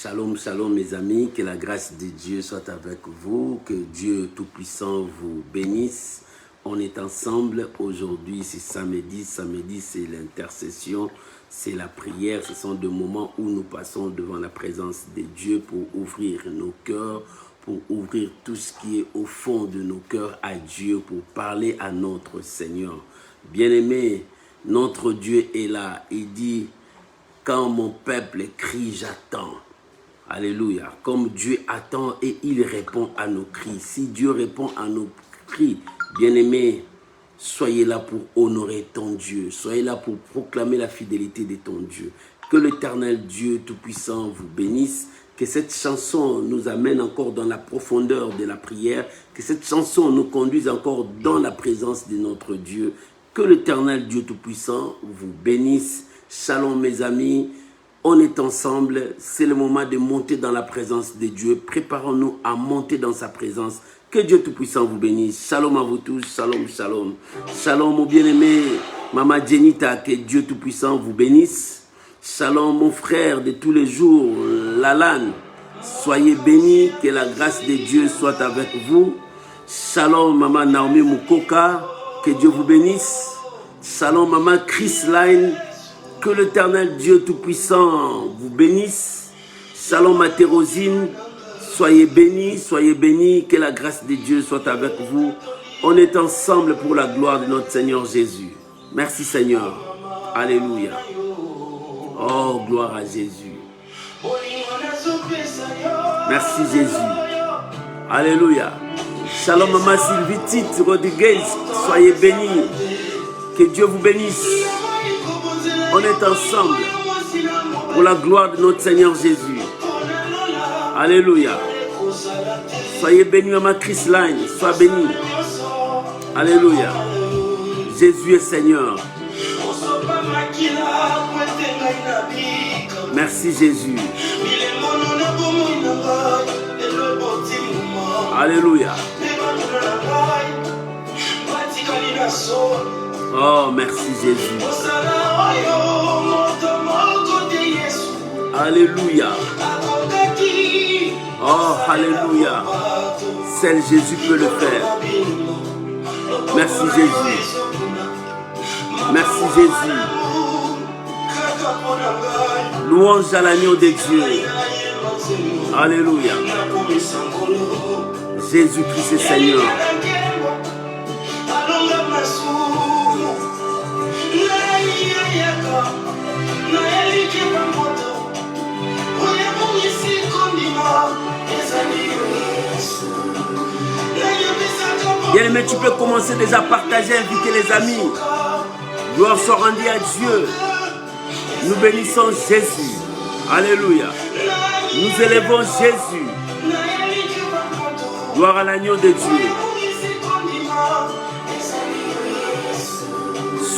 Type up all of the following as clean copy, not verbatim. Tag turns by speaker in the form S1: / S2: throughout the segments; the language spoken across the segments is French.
S1: Shalom, shalom mes amis, que la grâce de Dieu soit avec vous, que Dieu Tout-Puissant vous bénisse. On est ensemble, aujourd'hui c'est samedi c'est l'intercession, c'est la prière, ce sont des moments où nous passons devant la présence de Dieu pour ouvrir nos cœurs, pour ouvrir tout ce qui est au fond de nos cœurs à Dieu, pour parler à notre Seigneur. Bien-aimé, notre Dieu est là, il dit, quand mon peuple crie, j'attends. Alléluia. Comme Dieu attend et il répond à nos cris. Si Dieu répond à nos cris, bien-aimés, soyez là pour honorer ton Dieu. Soyez là pour proclamer la fidélité de ton Dieu. Que l'Éternel Dieu Tout-Puissant vous bénisse. Que cette chanson nous amène encore dans la profondeur de la prière. Que cette chanson nous conduise encore dans la présence de notre Dieu. Que l'Éternel Dieu Tout-Puissant vous bénisse. Shalom mes amis. On est ensemble, c'est le moment de monter dans la présence de Dieu. Préparons-nous à monter dans sa présence. Que Dieu Tout-Puissant vous bénisse. Shalom à vous tous, shalom, shalom. Shalom mon bien-aimé, Maman Jenita, que Dieu Tout-Puissant vous bénisse. Shalom mon frère de tous les jours, Lalan. Soyez bénis, que la grâce de Dieu soit avec vous. Shalom Maman Naomi Mukoka, que Dieu vous bénisse. Shalom Maman Chris Line. Que l'Éternel Dieu Tout-Puissant vous bénisse. Shalom à Thérosine. Soyez bénis, que la grâce de Dieu soit avec vous. On est ensemble pour la gloire de notre Seigneur Jésus. Merci Seigneur. Alléluia. Oh, gloire à Jésus. Merci Jésus. Alléluia. Shalom Maman Sylvie Tite Rodriguez. Soyez bénis. Que Dieu vous bénisse. On est ensemble pour la gloire de notre Seigneur Jésus. Alléluia. Soyez bénis, Maman Chris Line. Sois béni. Alléluia. Jésus est Seigneur. Merci Jésus. Alléluia. Oh, merci Jésus. Alléluia. Oh, alléluia. Seul Jésus peut le faire. Merci Jésus. Merci Jésus. Louange à l'agneau de Dieu. Alléluia. Jésus-Christ est Seigneur. Bien aimé, tu peux commencer déjà à partager, inviter les amis. Gloire soit rendue à Dieu. Nous bénissons Jésus. Alléluia. Nous élevons Jésus. Gloire à l'agneau de Dieu.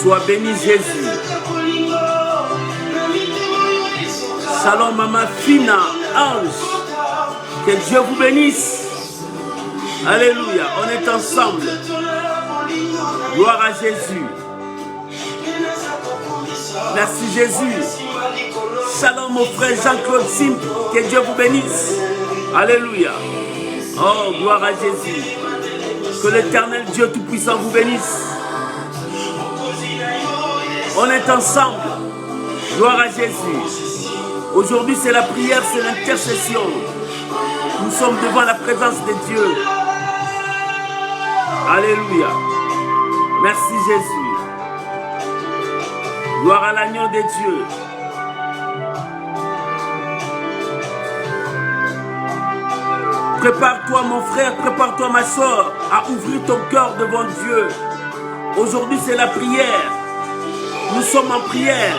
S1: Sois béni Jésus. Shalom Maman Fina, ange. Que Dieu vous bénisse. Alléluia, on est ensemble. Gloire à Jésus. Merci Jésus. Shalom mon frère Jean-Claude Simple. Que Dieu vous bénisse. Alléluia. Oh, gloire à Jésus. Que l'Éternel Dieu Tout-Puissant vous bénisse. On est ensemble. Gloire à Jésus. Aujourd'hui, c'est la prière, c'est l'intercession. Nous sommes devant la présence de Dieu. Alléluia. Merci Jésus. Gloire à l'agneau de Dieu. Prépare-toi mon frère, prépare-toi ma soeur à ouvrir ton cœur devant Dieu. Aujourd'hui, c'est la prière. Nous sommes en prière.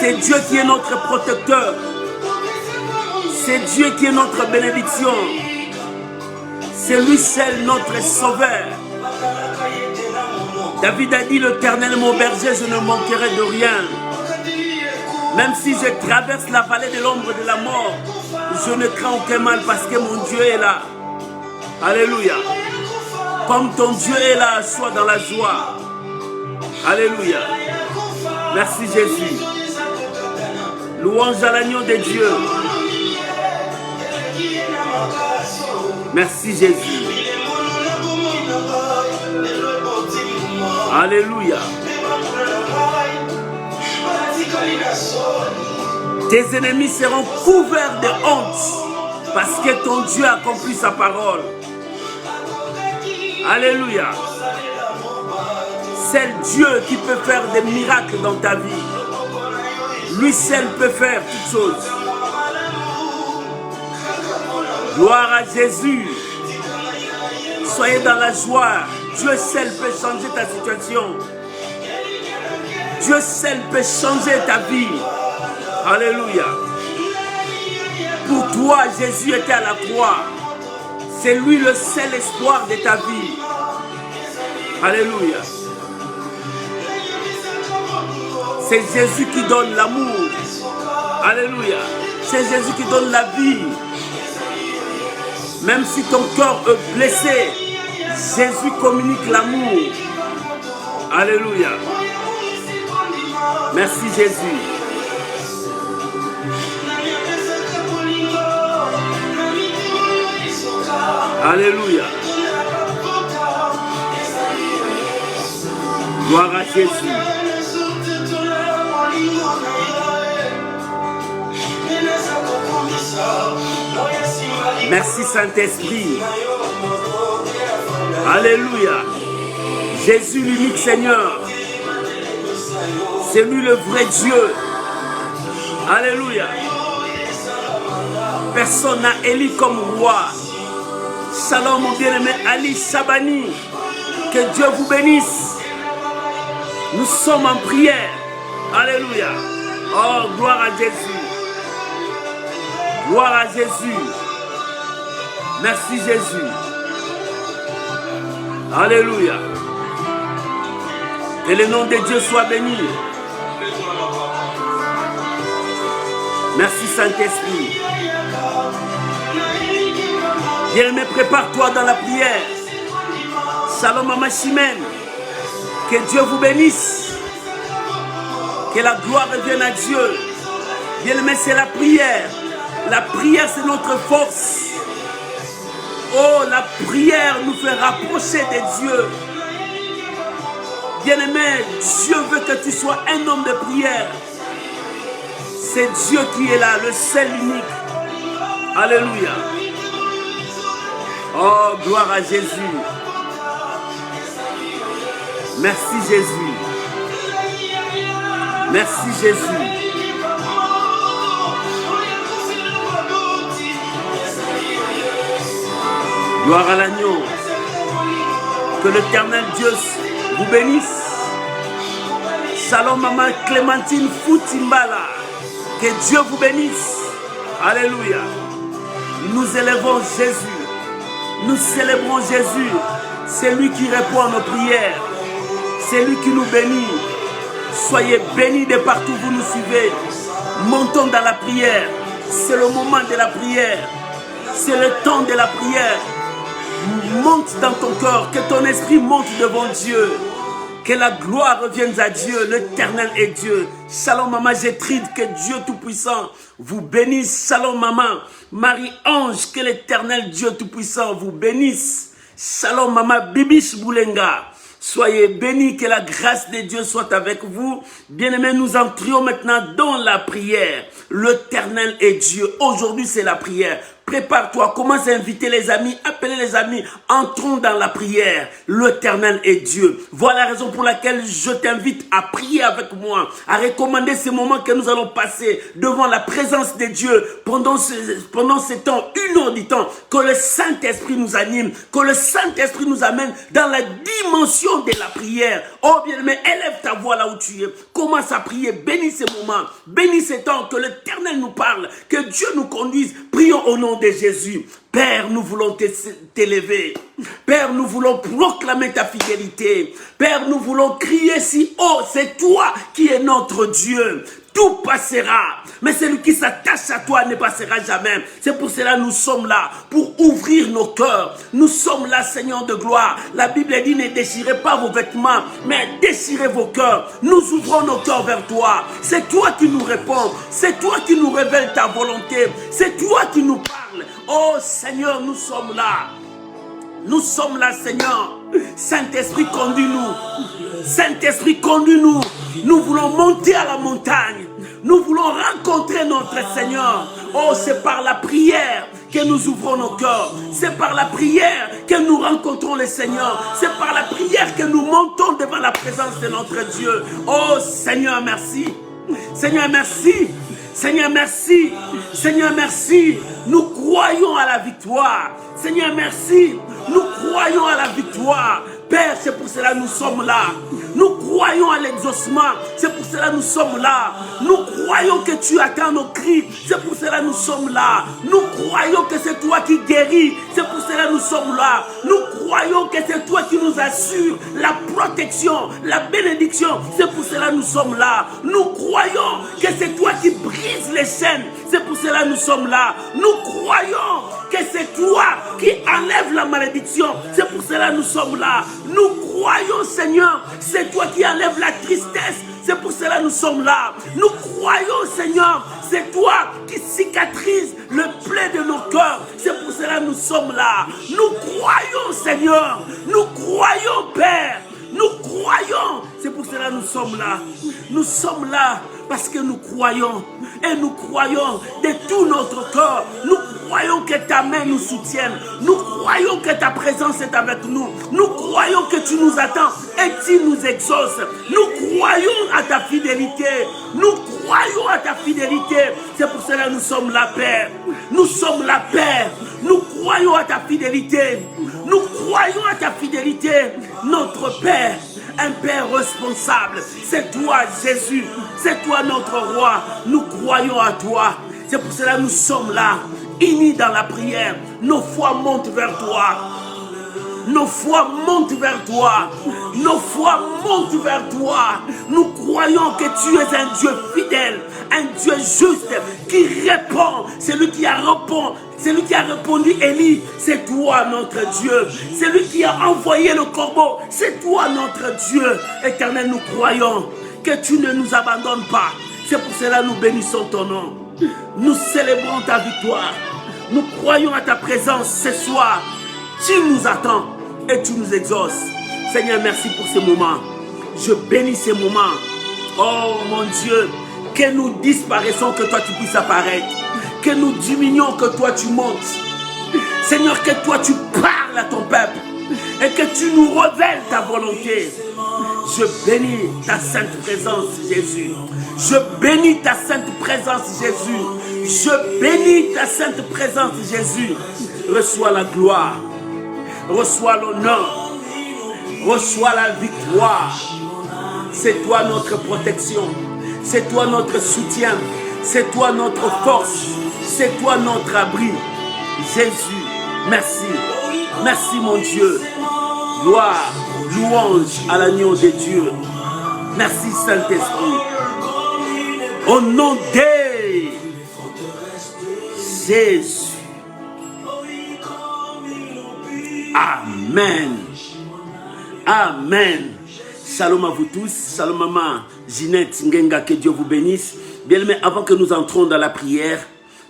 S1: C'est Dieu qui est notre protecteur. C'est Dieu qui est notre bénédiction. C'est lui seul notre sauveur. David a dit, l'Éternel mon berger, je ne manquerai de rien. Même si je traverse la vallée de l'ombre de la mort, je ne crains aucun mal parce que mon Dieu est là. Alléluia. Comme ton Dieu est là, sois dans la joie. Alléluia. Merci Jésus. Louange à l'agneau de Dieu. Merci Jésus. Alléluia. Tes ennemis seront couverts de honte parce que ton Dieu a accompli sa parole. Alléluia. C'est Dieu qui peut faire des miracles dans ta vie. Lui seul peut faire toutes choses. Gloire à Jésus. Soyez dans la joie. Dieu seul peut changer ta situation. Dieu seul peut changer ta vie. Alléluia. Pour toi, Jésus était à la croix. C'est lui le seul espoir de ta vie. Alléluia. C'est Jésus qui donne l'amour. Alléluia. C'est Jésus qui donne la vie. Même si ton corps est blessé, Jésus communique l'amour. Alléluia. Merci Jésus. Alléluia. Gloire à Jésus. Merci Saint-Esprit. Alléluia. Jésus l'unique Seigneur. C'est lui le vrai Dieu. Alléluia. Personne n'a élu comme roi. Shalom mon bien-aimé Ali Shabani. Que Dieu vous bénisse. Nous sommes en prière. Alléluia. Oh, gloire à Jésus. Gloire à Jésus. Merci Jésus. Alléluia. Que le nom de Dieu soit béni. Merci Saint-Esprit. Bien-aimé, prépare-toi dans la prière. Shalom Mama Chimène. Que Dieu vous bénisse. Que la gloire revienne à Dieu. Bien-aimé, c'est la prière. La prière, c'est notre force. Oh, la prière nous fait rapprocher de Dieu. Bien-aimé, Dieu veut que tu sois un homme de prière. C'est Dieu qui est là, le seul unique. Alléluia. Oh, gloire à Jésus. Merci Jésus. Merci Jésus. Gloire à l'agneau. Que l'Éternel Dieu vous bénisse. Shalom Maman Clémentine Foutimbala. Que Dieu vous bénisse. Alléluia. Nous élevons Jésus. Nous célébrons Jésus. C'est lui qui répond à nos prières. C'est lui qui nous bénit. Soyez bénis de partout où vous nous suivez. Montons dans la prière. C'est le moment de la prière. C'est le temps de la prière. Monte dans ton corps. Que ton esprit monte devant Dieu. Que la gloire revienne à Dieu. L'Éternel est Dieu. Shalom Maman Gétrude. Que Dieu Tout-Puissant vous bénisse. Shalom Maman Marie-Ange. Que l'Éternel Dieu Tout-Puissant vous bénisse. Shalom Maman Bibiche Boulenga. Soyez bénis, que la grâce de Dieu soit avec vous. Bien-aimés, nous entrions maintenant dans la prière. L'Éternel est Dieu. Aujourd'hui, c'est la prière. Prépare-toi, commence à inviter les amis, appelez les amis, entrons dans la prière. L'Éternel est Dieu. Voilà la raison pour laquelle je t'invite à prier avec moi, à recommander ces moments que nous allons passer devant la présence de Dieu pendant ce temps, 1 heure du temps, que le Saint-Esprit nous anime, que le Saint-Esprit nous amène dans la dimension de la prière. Oh bien-aimé, élève ta voix là où tu es, commence à prier, bénis ces moments, bénis ces temps, que l'Éternel nous parle, que Dieu nous conduise. Prions au nom de Jésus. Père, nous voulons t'élever. Père, nous voulons proclamer ta fidélité. Père, nous voulons crier si haut, c'est toi qui es notre Dieu. Tout passera, mais celui qui s'attache à toi ne passera jamais. C'est pour cela que nous sommes là, pour ouvrir nos cœurs. Nous sommes là, Seigneur de gloire. La Bible dit, ne déchirez pas vos vêtements, mais déchirez vos cœurs. Nous ouvrons nos cœurs vers toi. C'est toi qui nous réponds. C'est toi qui nous révèles ta volonté. C'est toi qui nous parles. Oh Seigneur, nous sommes là. Nous sommes là, Seigneur. Saint-Esprit, conduis-nous. Saint-Esprit, conduis-nous. Nous voulons monter à la montagne. Nous voulons rencontrer notre Seigneur. Oh, c'est par la prière que nous ouvrons nos cœurs. C'est par la prière que nous rencontrons le Seigneur. C'est par la prière que nous montons devant la présence de notre Dieu. Oh, Seigneur, merci. Seigneur, merci. Seigneur, merci. Seigneur, merci. Nous croyons à la victoire. Seigneur, merci. Nous croyons à la victoire. Père, c'est pour cela que nous sommes là. Nous croyons à l'exaucement. C'est pour cela que nous sommes là. Nous croyons que tu attends nos cris. C'est pour cela que nous sommes là. Nous croyons que c'est toi qui guéris. C'est pour cela que nous sommes là. Nous croyons que c'est toi qui nous assures la protection, la bénédiction. C'est pour cela que nous sommes là. Nous croyons que c'est toi qui brises les chaînes. C'est pour cela que nous sommes là. Nous croyons que c'est toi qui enlèves la malédiction. C'est pour cela que nous sommes là. Nous croyons, Seigneur, c'est toi qui enlèves la tristesse. C'est pour cela que nous sommes là. Nous croyons, Seigneur, c'est toi qui cicatrise le plaie de nos cœurs. C'est pour cela que nous sommes là. Nous croyons, Seigneur. Nous croyons, Père. Nous croyons. C'est pour cela que nous sommes là. Nous sommes là parce que nous croyons. Et nous croyons de tout notre cœur. Nous croyons que ta main nous soutienne. Nous croyons que ta présence est avec nous. Nous croyons que tu nous attends et tu nous exauces. Nous croyons à ta fidélité. Nous croyons à ta fidélité. C'est pour cela que nous sommes là, Père. Nous sommes là, Père. Nous croyons à ta fidélité. Nous croyons à ta fidélité. Notre Père, un Père responsable. C'est toi, Jésus. C'est toi, notre Roi. Nous croyons à toi. C'est pour cela que nous sommes là, unis dans la prière. Nos foi montent vers toi. Nos foi montent vers toi. Nos foi montent vers toi. Nous croyons que tu es un Dieu fidèle, un Dieu juste qui répond. Celui qui a répondu Élie, c'est toi notre Dieu. Celui qui a envoyé le corbeau, c'est toi notre Dieu. Éternel, nous croyons que tu ne nous abandonnes pas. C'est pour cela que nous bénissons ton nom. Nous célébrons ta victoire. Nous croyons à ta présence ce soir. Tu nous attends et tu nous exauces. Seigneur, merci pour ce moment. Je bénis ces moments. Oh mon Dieu, que nous disparaissons, que toi tu puisses apparaître. Que nous diminuons, que toi tu montes. Seigneur, que toi tu parles à ton peuple et que tu nous révèles ta volonté. Je bénis ta sainte présence, Jésus. Je bénis ta sainte présence, Jésus. Je bénis ta sainte présence, Jésus. Reçois la gloire. Reçois l'honneur. Reçois la victoire. C'est toi notre protection. C'est toi notre soutien. C'est toi notre force. C'est toi notre abri. Jésus, merci. Merci mon Dieu. Gloire, louange à l'agneau de Dieu. Merci Saint-Esprit. Au nom de Jésus. Amen. Amen. Shalom à vous tous. Shalom maman Ginette Ngenga, que Dieu vous bénisse. Bien aimé, avant que nous entrons dans la prière,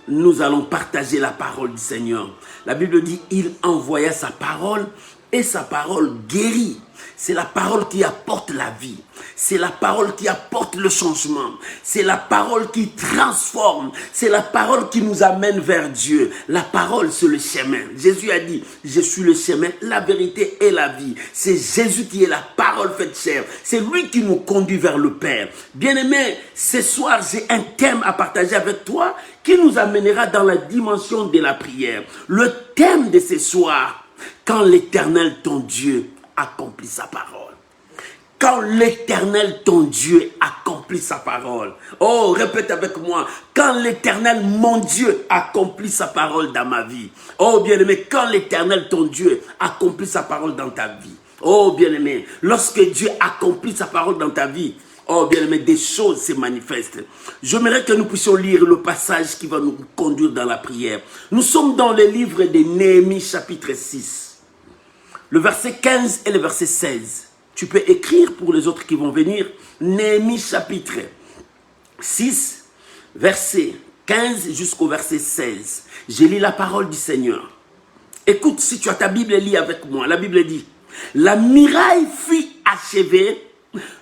S1: nous allons partager la parole du Seigneur. La Bible dit, il envoya sa parole et sa parole guérit. C'est la parole qui apporte la vie. C'est la parole qui apporte le changement. C'est la parole qui transforme. C'est la parole qui nous amène vers Dieu. La parole, c'est le chemin. Jésus a dit, je suis le chemin, la vérité et la vie. C'est Jésus qui est la parole faite chair. C'est lui qui nous conduit vers le Père. Bien-aimé, ce soir, j'ai un thème à partager avec toi qui nous amènera dans la dimension de la prière. Le thème de ce soir, quand l'Éternel, ton Dieu, accomplit sa parole. Quand l'Éternel, ton Dieu, accomplit sa parole. Oh, répète avec moi. Quand l'Éternel, mon Dieu, accomplit sa parole dans ma vie. Oh, bien-aimé, quand l'Éternel, ton Dieu, accomplit sa parole dans ta vie. Oh, bien-aimé, lorsque Dieu accomplit sa parole dans ta vie, oh, bien-aimé, des choses se manifestent. J'aimerais que nous puissions lire le passage qui va nous conduire dans la prière. Nous sommes dans le livre de Néhémie, chapitre 6. Le verset 15 et le verset 16. Tu peux écrire pour les autres qui vont venir. Néhémie chapitre 6, verset 15 jusqu'au verset 16. Je lis la parole du Seigneur. Écoute, si tu as ta Bible, lis avec moi. La Bible dit, la muraille fut achevée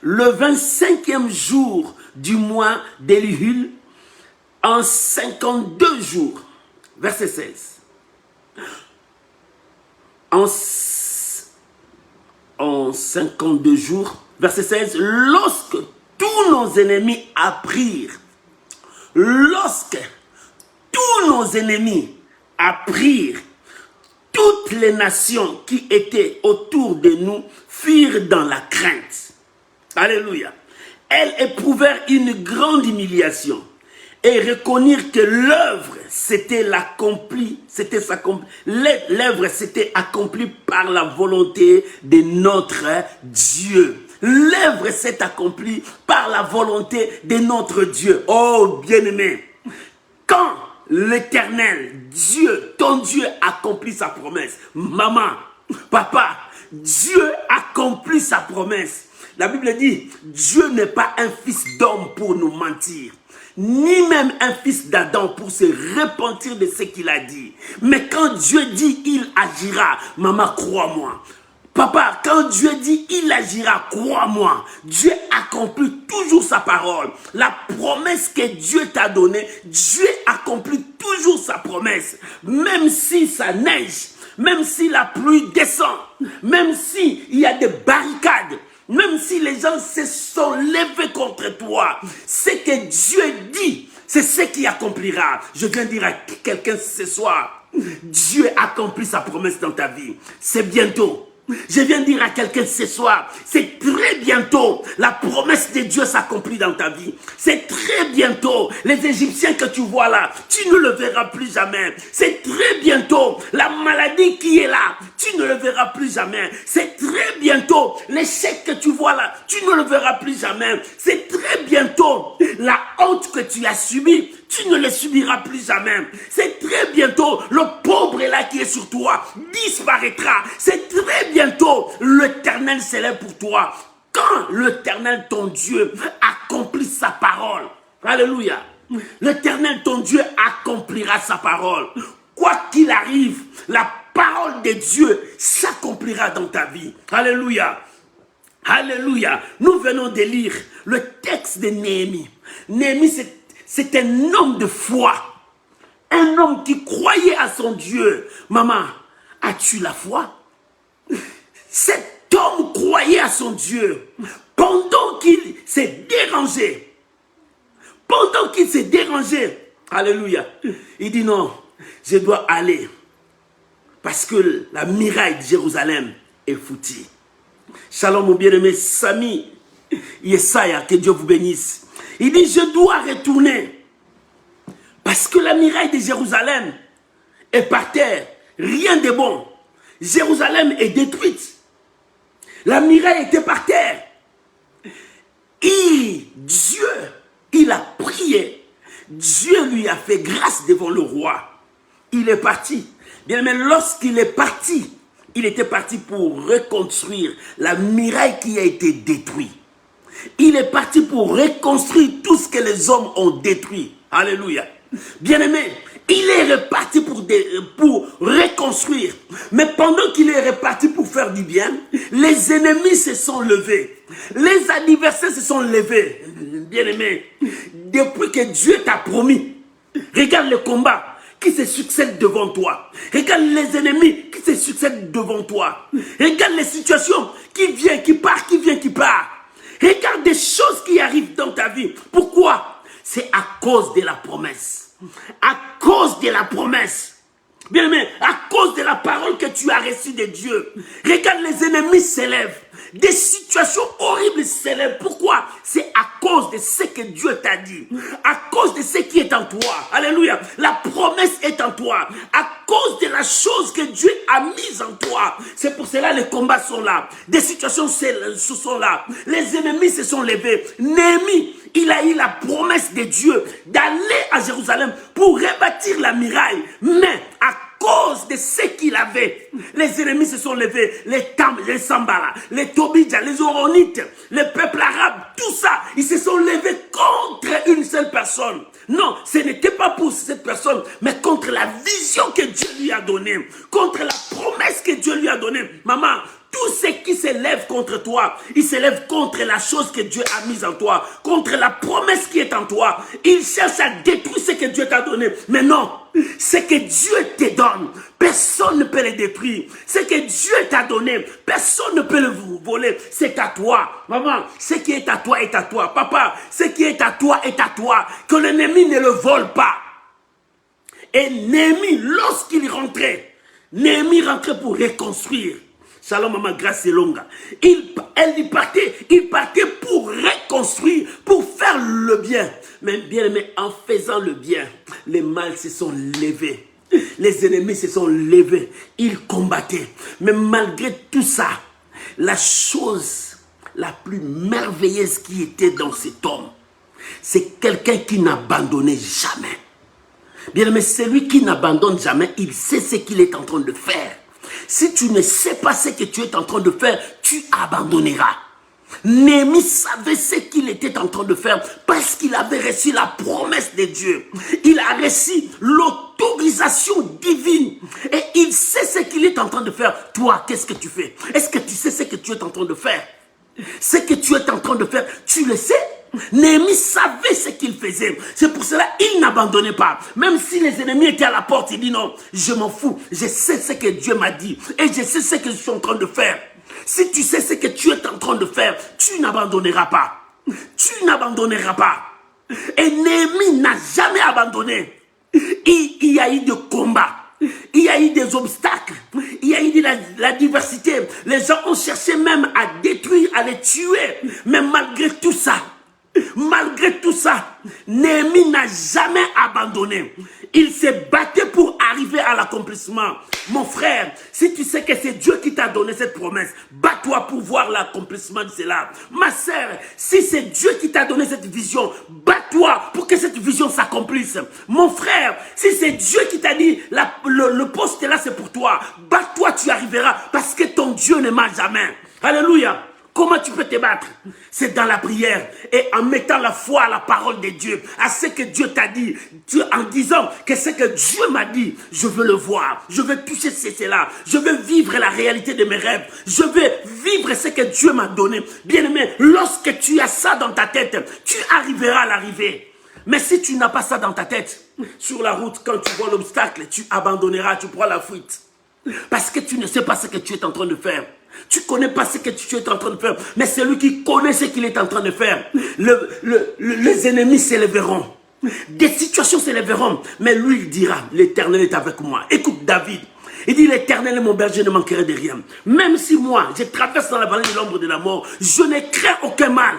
S1: le 25e jour du mois d'Éluhul en 52 jours. Verset 16. En 52 jours, verset 16, lorsque tous nos ennemis apprirent, toutes les nations qui étaient autour de nous firent dans la crainte. Alléluia. Elles éprouvèrent une grande humiliation et reconnurent que l'œuvre s'était accomplie par la volonté de notre Dieu. L'œuvre s'est accomplie par la volonté de notre Dieu. Oh, bien-aimé, quand l'Éternel, Dieu, ton Dieu accomplit sa promesse, maman, papa, Dieu accomplit sa promesse. La Bible dit, Dieu n'est pas un fils d'homme pour nous mentir, ni même un fils d'Adam pour se repentir de ce qu'il a dit. Mais quand Dieu dit, il agira, maman, crois-moi. Papa, quand Dieu dit, il agira, crois-moi. Dieu accomplit toujours sa parole. La promesse que Dieu t'a donnée, Dieu accomplit toujours sa promesse. Même si ça neige, même si la pluie descend, même s'il y a des barricades, même si les gens se sont levés contre toi, ce que Dieu dit, c'est ce qui accomplira. Je viens dire à quelqu'un ce soir, Dieu accomplit sa promesse dans ta vie. C'est bientôt. Je viens dire à quelqu'un ce soir, c'est très bientôt, la promesse de Dieu s'accomplit dans ta vie. C'est très bientôt, les Égyptiens que tu vois là, tu ne le verras plus jamais. C'est très bientôt, la maladie qui est là, tu ne le verras plus jamais. C'est très bientôt, l'échec que tu vois là, tu ne le verras plus jamais. C'est très bientôt, la honte que tu as subie, tu ne le subiras plus jamais. C'est très bientôt, le pauvre là qui est sur toi disparaîtra. C'est très bientôt, l'Éternel s'élève pour toi. Quand l'Éternel, ton Dieu, accomplit sa parole. Alléluia. L'Éternel, ton Dieu, accomplira sa parole. Quoi qu'il arrive, la parole de Dieu s'accomplira dans ta vie. Alléluia. Alléluia. Nous venons de lire le texte de Néhémie. Néhémie, c'est un homme de foi. Un homme qui croyait à son Dieu. Maman, as-tu la foi? Cet homme croyait à son Dieu. Pendant qu'il s'est dérangé. Alléluia. Il dit non, je dois aller. Parce que la muraille de Jérusalem est foutue. Shalom mon bien-aimé Sami Yesaya, que Dieu vous bénisse. Il dit, je dois retourner. Parce que la muraille de Jérusalem est par terre. Rien de bon. Jérusalem est détruite. La muraille était par terre. Et Dieu, il a prié. Dieu lui a fait grâce devant le roi. Il est parti. Bien, mais lorsqu'il est parti, il était parti pour reconstruire la muraille qui a été détruite. Il est parti pour reconstruire tout ce que les hommes ont détruit. Alléluia. Bien-aimé, il est reparti pour reconstruire. Mais pendant qu'il est reparti pour faire du bien, les ennemis se sont levés. Les adversaires se sont levés. Bien-aimé, depuis que Dieu t'a promis, regarde le combat qui se succèdent devant toi. Regarde les ennemis qui se succèdent devant toi. Regarde les situations qui viennent, qui partent, qui viennent, qui partent. Regarde des choses qui arrivent dans ta vie. Pourquoi? C'est à cause de la promesse. À cause de la promesse. Bien-aimé, à cause de la parole que tu as reçue de Dieu, regarde, les ennemis s'élèvent. Des situations horribles s'élèvent. Pourquoi? C'est à cause de ce que Dieu t'a dit. À cause de ce qui est en toi. Alléluia. La promesse est en toi. À cause de la chose que Dieu a mise en toi. C'est pour cela que les combats sont là. Des situations sont là. Les ennemis se sont levés. Néhémie, il a eu la promesse de Dieu d'aller à Jérusalem pour rebâtir la muraille. Mais à cause de ce qu'il avait, les ennemis se sont levés, les Sambara, les Tobidja, les Oronites, les peuples arabes, tout ça, ils se sont levés contre une seule personne. Non, ce n'était pas pour cette personne, mais contre la vision que Dieu lui a donnée, contre la promesse que Dieu lui a donnée. Maman, tous ceux qui se lèvent contre toi, ils se lèvent contre la chose que Dieu a mise en toi, contre la promesse qui est en toi. Ils cherchent à détruire ce que Dieu t'a donné. Mais non, ce que Dieu te donne, personne ne peut le détruire. Ce que Dieu t'a donné, personne ne peut le voler. C'est à toi. Maman, ce qui est à toi est à toi. Papa, ce qui est à toi est à toi. Que l'ennemi ne le vole pas. Et Néhémie, lorsqu'il rentrait, Néhémie rentrait pour reconstruire. Shalom, maman, grâce et longue. Il partait pour reconstruire, pour faire le bien. Mais bien aimé, en faisant le bien, les mâles se sont levés. Les ennemis se sont levés. Ils combattaient. Mais malgré tout ça, la chose la plus merveilleuse qui était dans cet homme, c'est quelqu'un qui n'abandonnait jamais. Bien aimé, celui qui n'abandonne jamais, il sait ce qu'il est en train de faire. Si tu ne sais pas ce que tu es en train de faire, tu abandonneras. Néhémie savait ce qu'il était en train de faire parce qu'il avait reçu la promesse de Dieu. Il a reçu l'autorisation divine et il sait ce qu'il est en train de faire. Toi, qu'est-ce que tu fais? Est-ce que tu sais ce que tu es en train de faire? Ce que tu es en train de faire, tu le sais? Néhémie savait ce qu'il faisait. C'est pour cela qu'il n'abandonnait pas. Même si les ennemis étaient à la porte, il dit non, je m'en fous. Je sais ce que Dieu m'a dit. Et je sais ce que je suis en train de faire. Si tu sais ce que tu es en train de faire, tu n'abandonneras pas. Tu n'abandonneras pas. Et Néhémie n'a jamais abandonné. Il y a eu des combats. Il y a eu des obstacles. Il y a eu de la diversité. Les gens ont cherché même à détruire, à les tuer. Mais malgré tout ça, Néhémie n'a jamais abandonné. Il s'est battu pour arriver à l'accomplissement. Mon frère, si tu sais que c'est Dieu qui t'a donné cette promesse, bats-toi pour voir l'accomplissement de cela. Ma sœur, si c'est Dieu qui t'a donné cette vision, bats-toi pour que cette vision s'accomplisse. Mon frère, si c'est Dieu qui t'a dit le poste là c'est pour toi, bats-toi, tu arriveras parce que ton Dieu ne ment jamais. Alléluia. Comment tu peux te battre? C'est dans la prière et en mettant la foi à la parole de Dieu, à ce que Dieu t'a dit, en disant que ce que Dieu m'a dit, je veux le voir, je veux toucher cela, je veux vivre la réalité de mes rêves, je veux vivre ce que Dieu m'a donné. Bien-aimé, lorsque tu as ça dans ta tête, tu arriveras à l'arrivée. Mais si tu n'as pas ça dans ta tête, sur la route, quand tu vois l'obstacle, tu abandonneras, tu prends la fuite. Parce que tu ne sais pas ce que tu es en train de faire. Tu ne connais pas ce que tu es en train de faire. Mais celui qui connaît ce qu'il est en train de faire, les ennemis s'élèveront. Des situations s'élèveront. Mais lui, il dira, l'Éternel est avec moi. Écoute David. Il dit, l'Éternel est mon berger, ne manquerai de rien. Même si moi, je traverse dans la vallée de l'ombre de la mort, je ne crains aucun mal.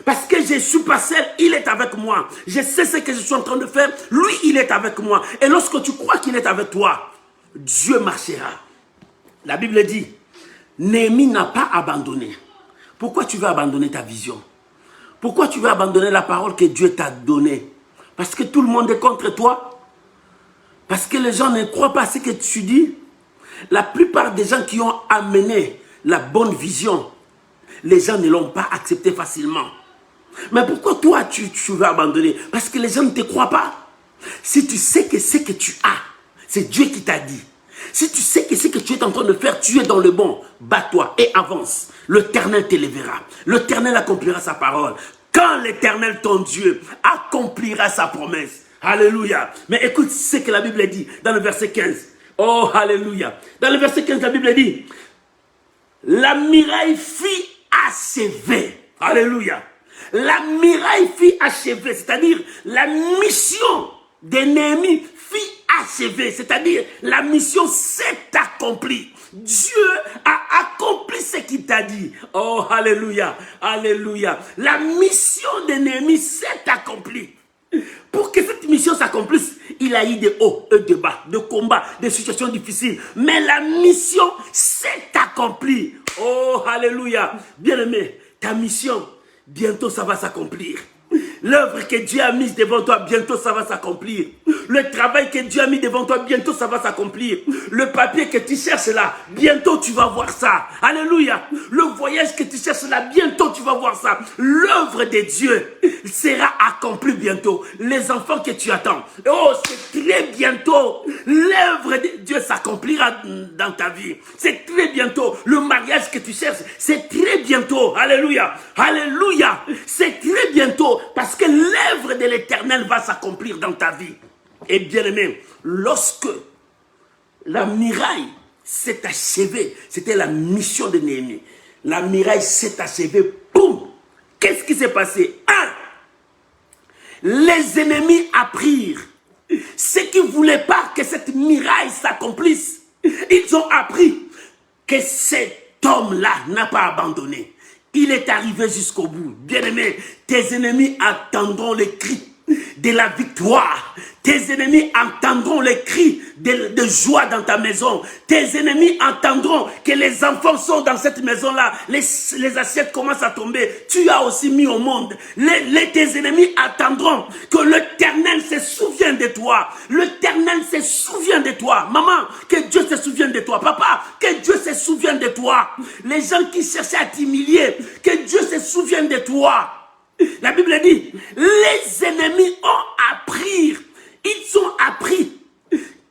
S1: Parce que je suis pas seul, il est avec moi. Je sais ce que je suis en train de faire. Lui, il est avec moi. Et lorsque tu crois qu'il est avec toi, Dieu marchera. La Bible dit, Néhémie n'a pas abandonné. Pourquoi tu veux abandonner ta vision? Pourquoi tu veux abandonner la parole que Dieu t'a donnée? Parce que tout le monde est contre toi? Parce que les gens ne croient pas à ce que tu dis? La plupart des gens qui ont amené la bonne vision, les gens ne l'ont pas accepté facilement. Mais pourquoi toi tu veux abandonner? Parce que les gens ne te croient pas. Si tu sais que ce que tu as, c'est Dieu qui t'a dit. Si tu sais que ce que tu es en train de faire, tu es dans le bon, bats-toi et avance. L'Éternel t'élèvera. L'Éternel accomplira sa parole. Quand l'Éternel, ton Dieu, accomplira sa promesse. Alléluia. Mais écoute ce que la Bible dit dans le verset 15. Oh, alléluia. Dans le verset 15, la Bible dit, la muraille fut achevée. Alléluia. La muraille fut achevée, c'est-à-dire la mission de Néhémie fut achevé, c'est-à-dire la mission s'est accomplie. Dieu a accompli ce qu'il t'a dit. Oh, alléluia, alléluia. La mission de Néhémie s'est accomplie. Pour que cette mission s'accomplisse, il a eu des hauts et des bas, des combats, des situations difficiles. Mais la mission s'est accomplie. Oh, alléluia. Bien-aimé, ta mission, bientôt ça va s'accomplir. L'œuvre que Dieu a mise devant toi, bientôt ça va s'accomplir. Le travail que Dieu a mis devant toi, bientôt ça va s'accomplir. Le papier que tu cherches là, bientôt tu vas voir ça. Alléluia. Le voyage que tu cherches là, bientôt tu vas voir ça. L'œuvre de Dieu sera accomplie bientôt. Les enfants que tu attends, oh, c'est très bientôt. L'œuvre de Dieu s'accomplira dans ta vie. C'est très bientôt. Le mariage que tu cherches, c'est très bientôt. Alléluia. Alléluia. C'est très bientôt. Parce que l'œuvre de l'Éternel va s'accomplir dans ta vie. Et bien aimé, lorsque la muraille s'est achevée, c'était la mission de Néhémie. La muraille s'est achevée, boum! Qu'est-ce qui s'est passé? Les ennemis apprirent. Ceux qui ne voulaient pas que cette muraille s'accomplisse, ils ont appris que cet homme-là n'a pas abandonné. Il est arrivé jusqu'au bout. Bien-aimé, tes ennemis attendront les cris de la victoire. Tes ennemis entendront les cris de joie dans ta maison. Tes ennemis entendront que les enfants sont dans cette maison-là. Les assiettes commencent à tomber. Tu as aussi mis au monde. Tes ennemis attendront que l'Éternel se souvienne de toi. L'Éternel se souvient de toi. Maman, que Dieu se souvienne de toi. Papa, que Dieu se souvienne de toi. Les gens qui cherchaient à t'humilier, que Dieu se souvienne de toi. La Bible dit, les ennemis ont appris. Ils ont appris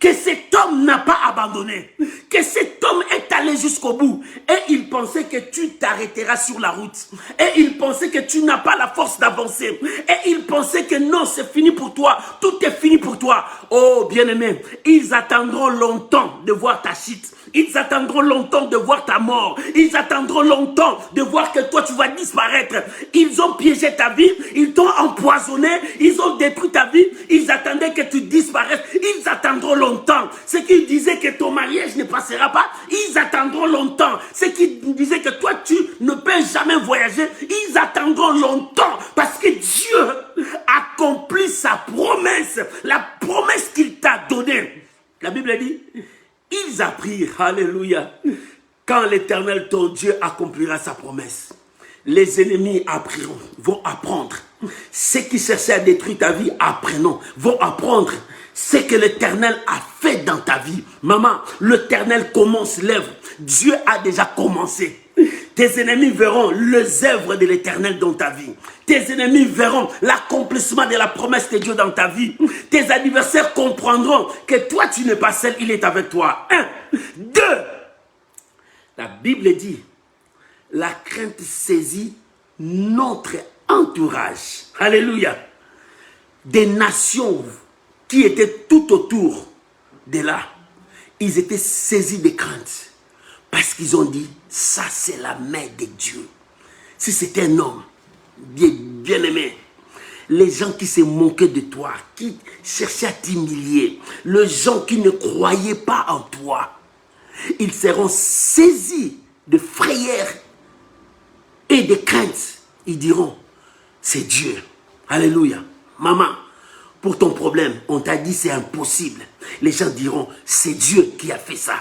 S1: que cet homme n'a pas abandonné, que cet homme est allé jusqu'au bout. Et il pensait que tu t'arrêteras sur la route. Et il pensait que tu n'as pas la force d'avancer. Et il pensait que non, c'est fini pour toi. Tout est fini pour toi. Oh, bien-aimé, ils attendront longtemps de voir ta chute. Ils attendront longtemps de voir ta mort. Ils attendront longtemps de voir que toi tu vas disparaître. Ils ont piégé ta vie. Ils t'ont empoisonné. Ils ont détruit ta vie. Ils attendaient que tu disparaisses. Ils attendront longtemps. Ceux qui disaient que ton mariage ne passera pas, ils attendront longtemps. Ceux qui disaient que toi tu ne peux jamais voyager, ils attendront longtemps. Parce que Dieu accomplit sa promesse. La promesse qu'il t'a donnée. La Bible dit, ils apprirent, alléluia, quand l'Éternel, ton Dieu, accomplira sa promesse. Les ennemis appriront, vont apprendre. Ceux qui cherchaient à détruire ta vie, apprenons, vont apprendre ce que l'Éternel a fait dans ta vie. Maman, l'Éternel commence l'œuvre. Dieu a déjà commencé. Tes ennemis verront les œuvres de l'Éternel dans ta vie. Tes ennemis verront l'accomplissement de la promesse de Dieu dans ta vie. Tes adversaires comprendront que toi, tu n'es pas seul, il est avec toi. 1. 2. La Bible dit, la crainte saisit notre entourage. Alléluia. Des nations qui étaient tout autour de là, ils étaient saisis de crainte. Parce qu'ils ont dit, ça c'est la main de Dieu. Si c'était un homme bien aimé, les gens qui se moquaient de toi, qui cherchaient à t'humilier, les gens qui ne croyaient pas en toi, ils seront saisis de frayeur et de crainte. Ils diront, c'est Dieu. Alléluia. Maman, pour ton problème, on t'a dit c'est impossible. Les gens diront, c'est Dieu qui a fait ça.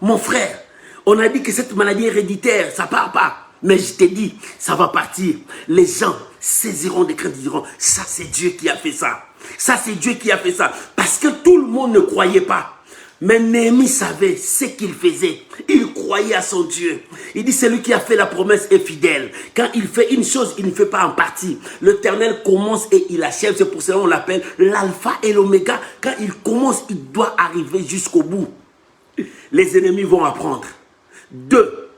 S1: Mon frère, on a dit que cette maladie héréditaire, ça ne part pas. Mais je t'ai dit, ça va partir. Les gens saisiront des craintes, ils diront, ça c'est Dieu qui a fait ça. Ça c'est Dieu qui a fait ça. Parce que tout le monde ne croyait pas. Mais Néhémie savait ce qu'il faisait. Il croyait à son Dieu. Il dit, celui qui a fait la promesse est fidèle. Quand il fait une chose, il ne fait pas en partie. L'Éternel commence et il achève. C'est pour cela qu'on l'appelle l'alpha et l'oméga. Quand il commence, il doit arriver jusqu'au bout. Les ennemis vont apprendre. 2.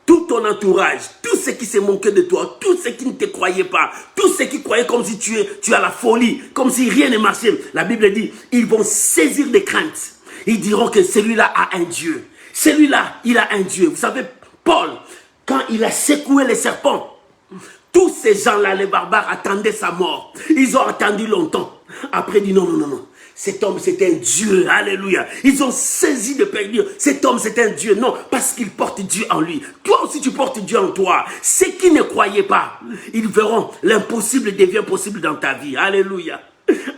S1: Tout ton entourage, tous ceux qui se moquaient de toi, tous ceux qui ne te croyaient pas, tous ceux qui croyaient comme si tu as la folie, comme si rien ne marchait. La Bible dit, ils vont saisir des craintes. Ils diront que celui-là a un Dieu. Celui-là, il a un Dieu. Vous savez, Paul, quand il a secoué les serpents, tous ces gens-là, les barbares, attendaient sa mort. Ils ont attendu longtemps. Après, il dit non, non, non, non. Cet homme, c'est un Dieu. Alléluia. Ils ont saisi de perdre. Cet homme, c'est un Dieu. Non, parce qu'il porte Dieu en lui. Toi aussi, tu portes Dieu en toi. Ceux qui ne croyaient pas, ils verront l'impossible devient possible dans ta vie. Alléluia.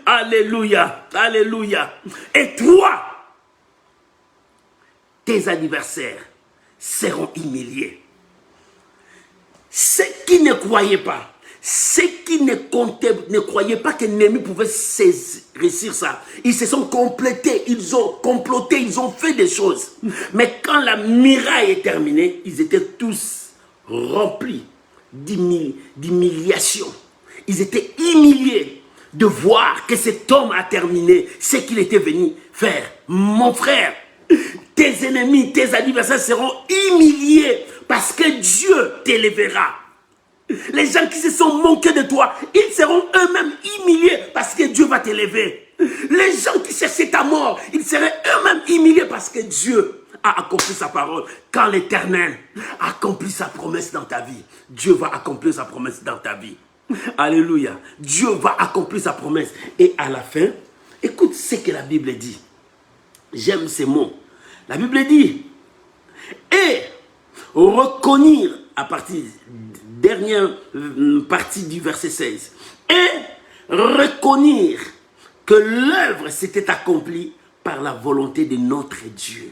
S1: Alléluia. Alléluia. Et toi, tes adversaires seront humiliés. Ceux qui ne croyaient pas, ceux qui ne croyaient pas que l'ennemi pouvait réussir ça, ils se sont complétés, ils ont comploté, ils ont fait des choses. Mais quand la miraille est terminée, ils étaient tous remplis d'humiliation. Ils étaient humiliés de voir que cet homme a terminé ce qu'il était venu faire. Mon frère, tes ennemis, tes adversaires seront humiliés parce que Dieu t'élèvera. Les gens qui se sont moqués de toi, ils seront eux-mêmes humiliés parce que Dieu va t'élever. Les gens qui cherchaient ta mort, ils seraient eux-mêmes humiliés parce que Dieu a accompli sa parole. Quand l'Éternel accomplit sa promesse dans ta vie, Dieu va accomplir sa promesse dans ta vie. Alléluia. Dieu va accomplir sa promesse. Et à la fin, écoute ce que la Bible dit. J'aime ces mots. La Bible dit, et reconnaître, à partir dernière partie du verset 16, et reconnaître que l'œuvre s'était accomplie par la volonté de notre Dieu.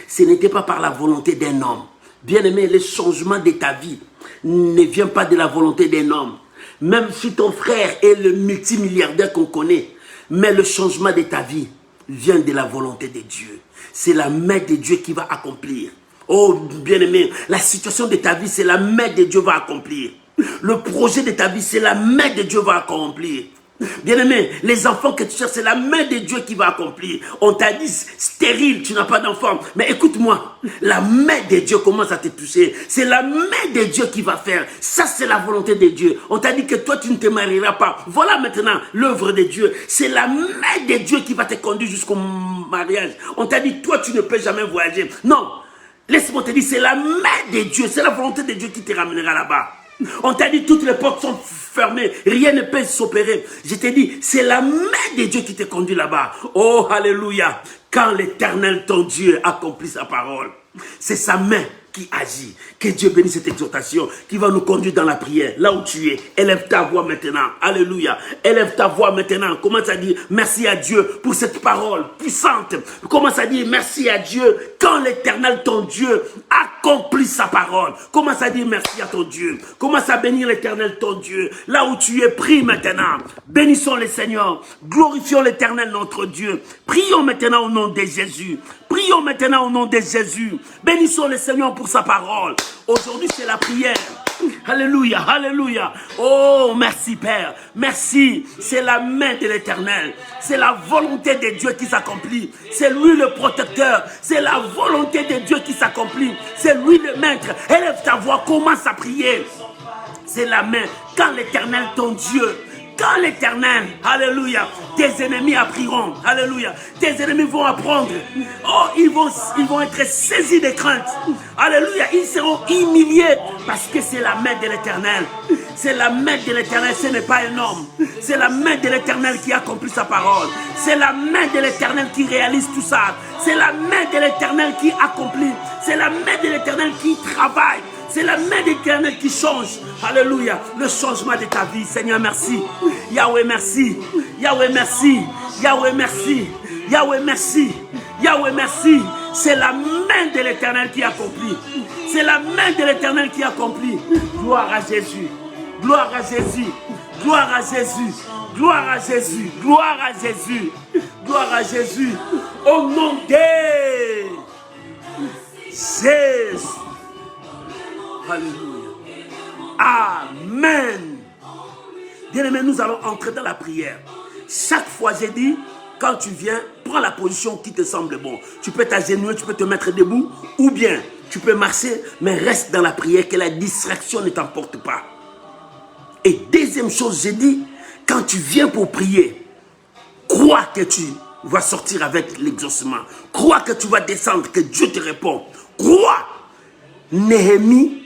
S1: Ce n'était pas par la volonté d'un homme. Bien-aimé, le changement de ta vie ne vient pas de la volonté d'un homme. Même si ton frère est le multimilliardaire qu'on connaît, mais le changement de ta vie vient de la volonté de Dieu. C'est la main de Dieu qui va accomplir. Oh, bien-aimé, la situation de ta vie, c'est la main de Dieu va accomplir. Le projet de ta vie, c'est la main de Dieu va accomplir. Bien-aimé, les enfants que tu cherches, c'est la main de Dieu qui va accomplir. On t'a dit stérile, tu n'as pas d'enfant. Mais écoute-moi, la main de Dieu commence à te toucher. C'est la main de Dieu qui va faire. Ça, c'est la volonté de Dieu. On t'a dit que toi, tu ne te marieras pas. Voilà maintenant l'œuvre de Dieu. C'est la main de Dieu qui va te conduire jusqu'au mariage. On t'a dit, toi, tu ne peux jamais voyager. Non, laisse-moi te dire, c'est la main de Dieu. C'est la volonté de Dieu qui te ramènera là-bas. On t'a dit toutes les portes sont fermées, rien ne peut s'opérer. Je t'ai dit, c'est la main de Dieu qui te conduit là-bas. Oh, alléluia. Quand l'Éternel, ton Dieu, accomplit sa parole, c'est sa main qui agit. Que Dieu bénisse cette exhortation qui va nous conduire dans la prière. Là où tu es, élève ta voix maintenant. Alléluia. Élève ta voix maintenant. Commence à dire merci à Dieu pour cette parole puissante. Commence à dire merci à Dieu quand l'Éternel, ton Dieu, accomplit sa parole. Commence à dire merci à ton Dieu. Commence à bénir l'Éternel, ton Dieu. Là où tu es, prie maintenant. Bénissons le Seigneur. Glorifions l'Éternel, notre Dieu. Prions maintenant au nom de Jésus. Prions maintenant au nom de Jésus. Bénissons le Seigneur pour sa parole. Aujourd'hui, c'est la prière. Alléluia, alléluia. Oh, merci Père. Merci. C'est la main de l'Éternel. C'est la volonté de Dieu qui s'accomplit. C'est lui le protecteur. C'est la volonté de Dieu qui s'accomplit. C'est lui le maître. Élève ta voix, commence à prier. C'est la main. Quand l'Éternel, ton Dieu, quand l'Éternel, alléluia, tes ennemis apprendront, alléluia, tes ennemis vont apprendre, oh, ils vont être saisis de crainte, alléluia, ils seront humiliés parce que c'est la main de l'Éternel, c'est la main de l'Éternel, ce n'est pas un homme, c'est la main de l'Éternel qui accomplit sa parole, c'est la main de l'Éternel qui réalise tout ça, c'est la main de l'Éternel qui accomplit, c'est la main de l'Éternel qui travaille. C'est la main de l'Éternel qui change. Alléluia. Le changement de ta vie. Seigneur, merci. Yahweh, merci. Yahweh, merci. Yahweh, merci. Yahweh, merci. Yahweh, merci. C'est la main de l'Éternel qui accomplit. C'est la main de l'Éternel qui accomplit. Gloire à Jésus. Gloire à Jésus. Gloire à Jésus. Gloire à Jésus. Gloire à Jésus. Gloire à Jésus. Au nom de Jésus. Alléluia. Amen. Bien-aimés, nous allons entrer dans la prière. Chaque fois, j'ai dit, quand tu viens, prends la position qui te semble bon. Tu peux t'agenouiller, tu peux te mettre debout, ou bien tu peux marcher, mais reste dans la prière, que la distraction ne t'emporte pas. Et deuxième chose, j'ai dit, quand tu viens pour prier, crois que tu vas sortir avec l'exaucement. Crois que tu vas descendre, que Dieu te répond. Crois. Néhémie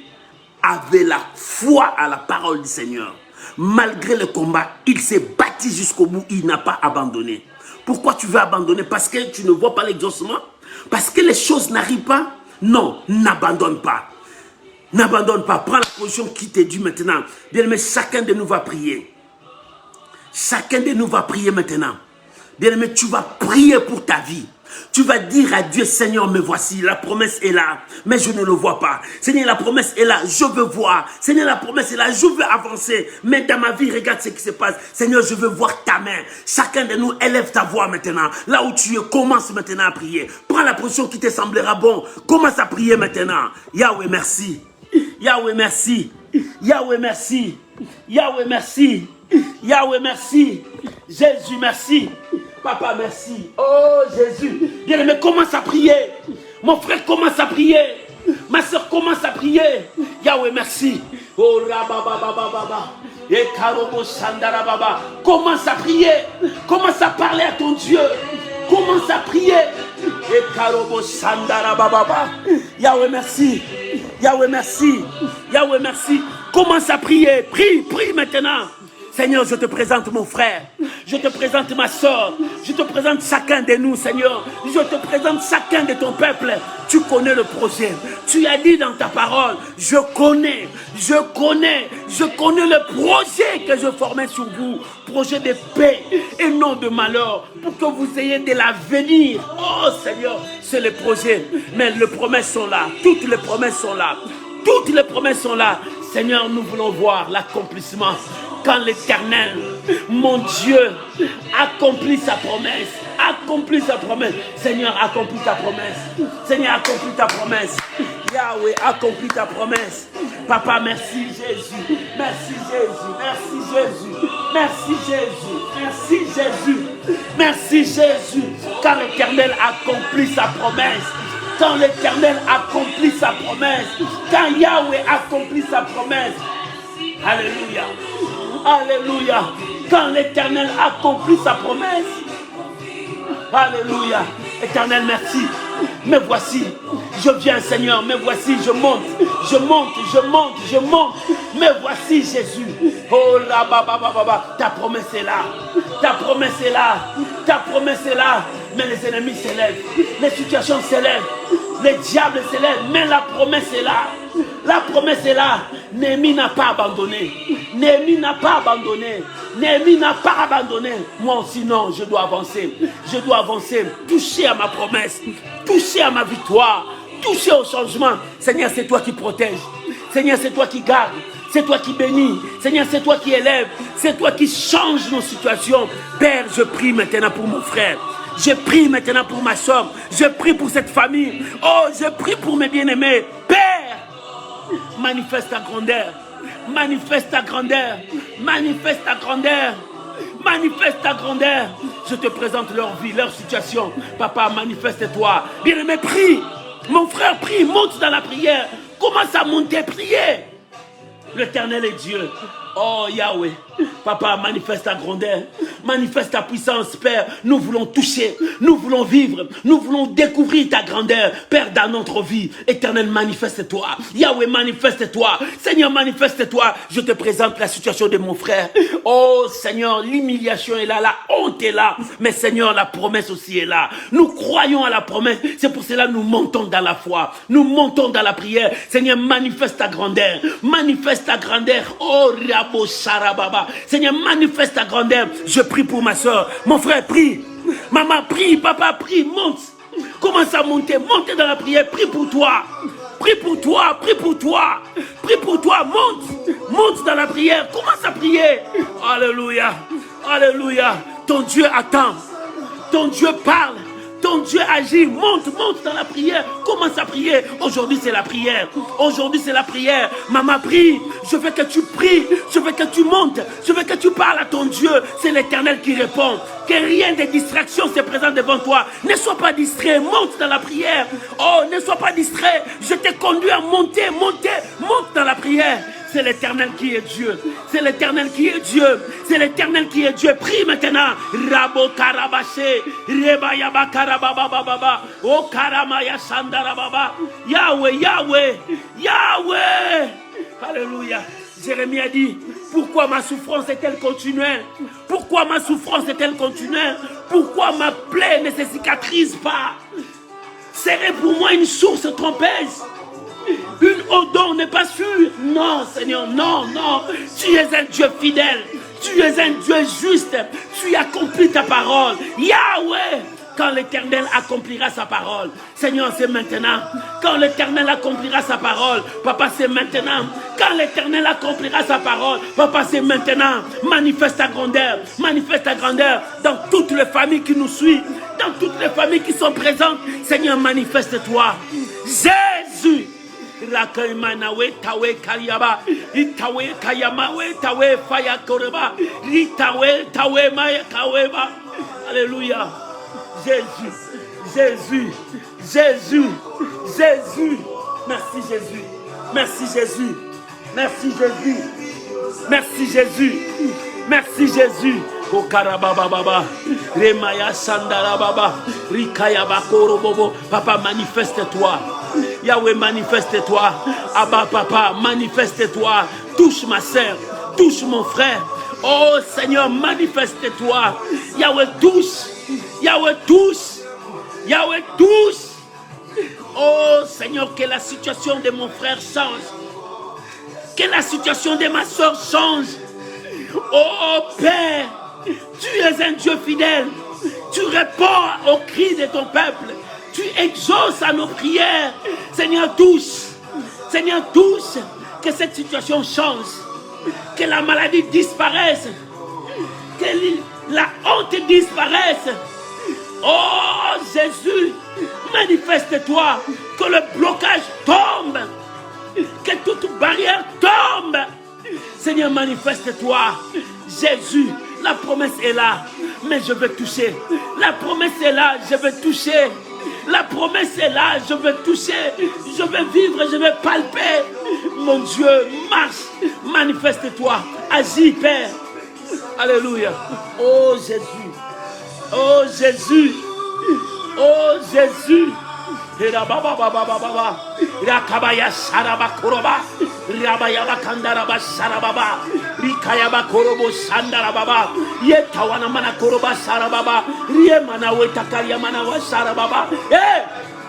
S1: avait la foi à la parole du Seigneur. Malgré le combat, il s'est battu jusqu'au bout, il n'a pas abandonné. Pourquoi tu veux abandonner? Parce que tu ne vois pas l'exaucement? Parce que les choses n'arrivent pas? Non, n'abandonne pas. N'abandonne pas. Prends la position qui t'est due maintenant. Bien-aimé, chacun de nous va prier. Chacun de nous va prier maintenant. Bien-aimé, tu vas prier pour ta vie. Tu vas dire à Dieu, Seigneur, me voici, la promesse est là, mais je ne le vois pas. Seigneur, la promesse est là, je veux voir. Seigneur, la promesse est là, je veux avancer. Mais dans ma vie, regarde ce qui se passe. Seigneur, je veux voir ta main. Chacun de nous élève ta voix maintenant. Là où tu es, commence maintenant à prier. Prends la position qui te semblera bon. Commence à prier maintenant. Yahweh, merci. Yahweh, merci. Yahweh, merci. Yahweh, merci. Yahweh, merci. Jésus, merci. Papa, merci. Oh, Jésus. Bien-aimé, commence à prier. Mon frère, commence à prier. Ma soeur, commence à prier. Yahweh, merci. Oh, rabababababa. Et karobo sandarababa. Commence à prier. Commence à parler à ton Dieu. Commence à prier. Et karobo sandarababa. Yahweh, merci. Yahweh, merci. Yahweh, merci. Commence à prier. Prie, prie maintenant. Seigneur, je te présente mon frère, je te présente ma soeur, je te présente chacun de nous, Seigneur. Je te présente chacun de ton peuple. Tu connais le projet. Tu as dit dans ta parole, je connais le projet que je formais sur vous. Projet de paix et non de malheur, pour que vous ayez de l'avenir. Oh Seigneur, c'est le projet. Mais les promesses sont là, toutes les promesses sont là. Toutes les promesses sont là. Seigneur, nous voulons voir l'accomplissement. Quand l'Éternel, mon Dieu, accomplit sa promesse. Accomplit sa promesse. Seigneur, accomplis ta promesse. Seigneur, accomplis ta promesse. Yahweh, accomplis ta promesse. Papa, merci Jésus. Merci Jésus. Merci Jésus. Merci Jésus. Merci Jésus. Merci Jésus. Quand l'Éternel accomplit sa promesse. Quand l'Éternel accomplit sa promesse. Quand Yahweh accomplit sa promesse. Alléluia. Alléluia. Quand l'Éternel accomplit sa promesse. Alléluia. Éternel, merci. Me voici. Je viens, Seigneur. Me voici. Je monte. Je monte. Je monte. Je monte. Me voici, Jésus. Oh là, baba. Ta promesse est là. Ta promesse est là. Ta promesse est là. Mais les ennemis s'élèvent. Les situations s'élèvent. Les diables s'élèvent. Mais la promesse est là. La promesse est là. Néhémie n'a pas abandonné. Néhémie n'a pas abandonné. Néhémie n'a pas abandonné. Moi aussi, non, je dois avancer. Je dois avancer. Toucher à ma promesse. Toucher à ma victoire. Toucher au changement. Seigneur, c'est toi qui protèges. Seigneur, c'est toi qui gardes. C'est toi qui bénis. Seigneur, c'est toi qui élèves. C'est toi qui changes nos situations. Père, je prie maintenant pour mon frère. Je prie maintenant pour ma soeur. Je prie pour cette famille. Oh, je prie pour mes bien-aimés. Père, manifeste ta grandeur. Manifeste ta grandeur. Manifeste ta grandeur. Manifeste ta grandeur. Je te présente leur vie, leur situation. Papa, manifeste-toi. Bien-aimé, prie. Mon frère, prie. Monte dans la prière. Commence à monter, prier. L'Éternel est Dieu. Oh Yahweh, Papa, manifeste ta grandeur, manifeste ta puissance, Père. Nous voulons toucher, nous voulons vivre, nous voulons découvrir ta grandeur, Père, dans notre vie. Éternel, manifeste-toi. Yahweh, manifeste-toi. Seigneur, manifeste-toi. Je te présente la situation de mon frère. Oh Seigneur, l'humiliation est là, la honte est là. Mais Seigneur, la promesse aussi est là. Nous croyons à la promesse. C'est pour cela que nous montons dans la foi. Nous montons dans la prière. Seigneur, manifeste ta grandeur. Manifeste ta grandeur. Oh Rabo Sarababa. Seigneur, manifeste ta grandeur. Je prie pour ma soeur. Mon frère, prie. Maman, prie. Papa, prie. Monte. Commence à monter. Monte dans la prière. Prie pour toi. Prie pour toi. Prie pour toi. Prie pour toi. Monte. Monte dans la prière. Commence à prier. Alléluia. Alléluia. Ton Dieu attend. Ton Dieu parle. Ton Dieu agit, monte dans la prière. Commence à prier. Aujourd'hui, c'est la prière. Aujourd'hui, c'est la prière. Maman, prie. Je veux que tu pries. Je veux que tu montes. Je veux que tu parles à ton Dieu. C'est l'Éternel qui répond. Que rien de distraction se présente devant toi. Ne sois pas distrait. Monte dans la prière. Oh, ne sois pas distrait. Je t'ai conduit à monter. Monte dans la prière. C'est l'Éternel qui est Dieu. C'est l'Éternel qui est Dieu. C'est l'Éternel qui est Dieu. Prie maintenant. Rabo Karabaché. Reba Yaba Karababa. O Karamaya Sandarababa. Yahweh, Yahweh. Yahweh. Alléluia. Jérémie a dit, Pourquoi ma souffrance est-elle continuelle? Pourquoi ma souffrance est-elle continuelle? Pourquoi ma plaie ne se cicatrise pas? Serait pour moi une source trompeuse. Une odeur n'est pas sûre. Non, Seigneur, non, non. Tu es un Dieu fidèle. Tu es un Dieu juste. Tu accomplis ta parole. Yahweh, quand l'Éternel accomplira sa parole. Seigneur, c'est maintenant. Quand l'Éternel accomplira sa parole. Papa, c'est maintenant. Quand l'Éternel accomplira sa parole. Papa, c'est maintenant. Manifeste ta grandeur. Manifeste ta grandeur dans toutes les familles qui nous suivent. Dans toutes les familles qui sont présentes. Seigneur, manifeste-toi. Jésus. Rakaimanawe tawe kariaba itawe kayamawe tawe faya koreba itawe tawe maya kaweba. Alléluia. Jésus, Jésus, Jésus, Jésus. Merci Jésus. Merci Jésus. Merci Jésus. Merci Jésus. Merci Jésus. O karababa baba, remaya sandara baba, rikaya bakoro bobo. Papa, manifeste-toi. Yahweh, manifeste-toi. Abba, papa, manifeste-toi. Touche ma sœur, touche mon frère. Oh Seigneur, manifeste-toi. Yahweh, touche. Yahweh, touche. Yahweh, touche. Oh Seigneur, que la situation de mon frère change. Que la situation de ma soeur change. Oh Père, tu es un Dieu fidèle. Tu réponds aux cris de ton peuple. Tu exauces à nos prières. Seigneur, touche. Seigneur, touche. Que cette situation change. Que la maladie disparaisse. Que la honte disparaisse. Oh Jésus, manifeste-toi. Que le blocage tombe. Que toute barrière tombe. Seigneur, manifeste-toi. Jésus, la promesse est là. Mais je veux toucher. La promesse est là, je veux toucher. La promesse est là, je veux toucher. Je veux vivre, je veux palper. Mon Dieu, marche. Manifeste-toi. Agis, Père. Alléluia. Oh Jésus. Oh Jésus. Oh Jésus. Rakabaya Saraba Koroba, Rabayaba Kandaraba Sarababa, Rikayaba Korobo Sandarababa, Yetawana Mana Koroba Sarababa, Riemana Wetakariamana Sarababa. Eh,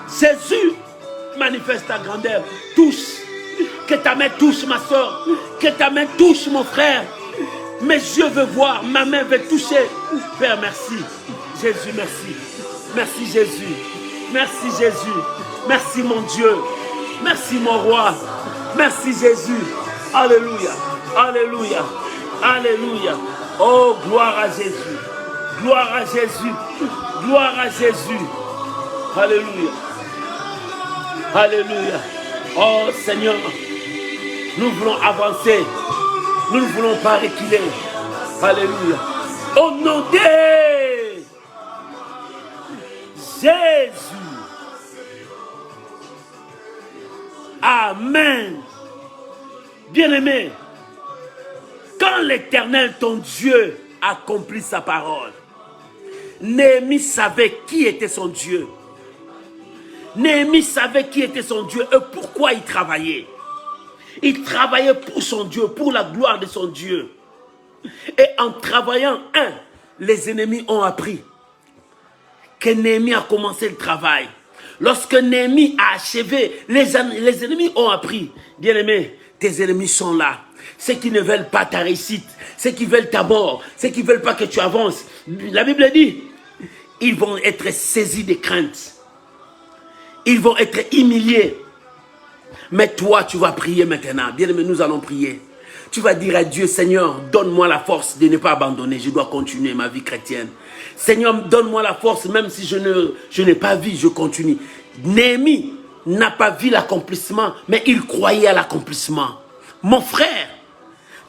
S1: Jésus, manifeste ta grandeur, touche, que ta main touche ma soeur, que ta main touche mon frère. Mes yeux veulent voir, ma main veut toucher. Père, merci. Jésus, merci. Merci Jésus. Merci Jésus. Merci mon Dieu. Merci mon roi. Merci Jésus. Alléluia. Alléluia. Alléluia. Oh, gloire à Jésus. Gloire à Jésus. Gloire à Jésus. Alléluia. Alléluia. Oh Seigneur, nous voulons avancer. Nous ne voulons pas reculer. Alléluia. Au nom de Jésus. Amen. Bien-aimé, quand l'Éternel, ton Dieu, accomplit sa parole, Néhémie savait qui était son Dieu. Néhémie savait qui était son Dieu et pourquoi il travaillait. Il travaillait pour son Dieu, pour la gloire de son Dieu. Et en travaillant, les ennemis ont appris que Néhémie a commencé le travail. Lorsque Néhémie a achevé, les ennemis ont appris. Bien-aimé, tes ennemis sont là. Ceux qui ne veulent pas ta réussite, ceux qui veulent ta mort, ceux qui ne veulent pas que tu avances. La Bible dit, ils vont être saisis de crainte. Ils vont être humiliés. Mais toi, tu vas prier maintenant. Bien-aimé, nous allons prier. Tu vas dire à Dieu, Seigneur, donne-moi la force de ne pas abandonner. Je dois continuer ma vie chrétienne. Seigneur, donne-moi la force, même si je n'ai pas vu, je continue. Néhémie n'a pas vu l'accomplissement, mais il croyait à l'accomplissement. Mon frère,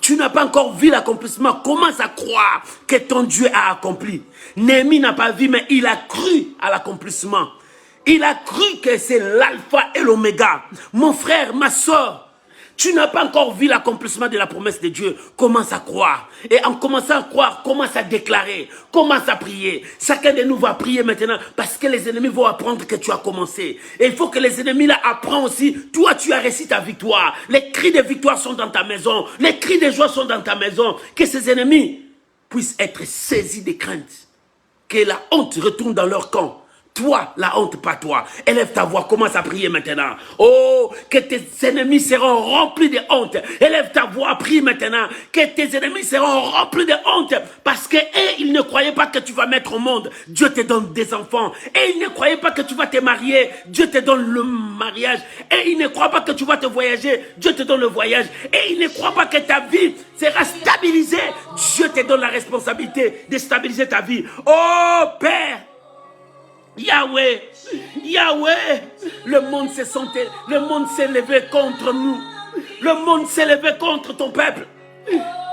S1: tu n'as pas encore vu l'accomplissement. Commence à croire que ton Dieu a accompli. Néhémie n'a pas vu, mais il a cru à l'accomplissement. Il a cru que c'est l'alpha et l'oméga. Mon frère, ma soeur, Tu n'as pas encore vu l'accomplissement de la promesse de Dieu. Commence à croire. Et en commençant à croire, commence à déclarer. Commence à prier. Chacun de nous va prier maintenant parce que les ennemis vont apprendre que tu as commencé. Et il faut que les ennemis là apprennent aussi. Toi, tu as réussi ta victoire. Les cris de victoire sont dans ta maison. Les cris de joie sont dans ta maison. Que ces ennemis puissent être saisis de crainte. Que la honte retourne dans leur camp. Toi, la honte, pas toi. Élève ta voix, commence à prier maintenant. Oh, que tes ennemis seront remplis de honte. Élève ta voix, prie maintenant. Que tes ennemis seront remplis de honte. Parce que ils ne croyaient pas que tu vas mettre au monde. Dieu te donne des enfants. Et ils ne croyaient pas que tu vas te marier. Dieu te donne le mariage. Et ils ne croient pas que tu vas te voyager. Dieu te donne le voyage. Et ils ne croient pas que ta vie sera stabilisée. Dieu te donne la responsabilité de stabiliser ta vie. Oh, Père. Yahweh, Yahweh, le monde s'est levé contre nous. Le monde s'est levé contre ton peuple.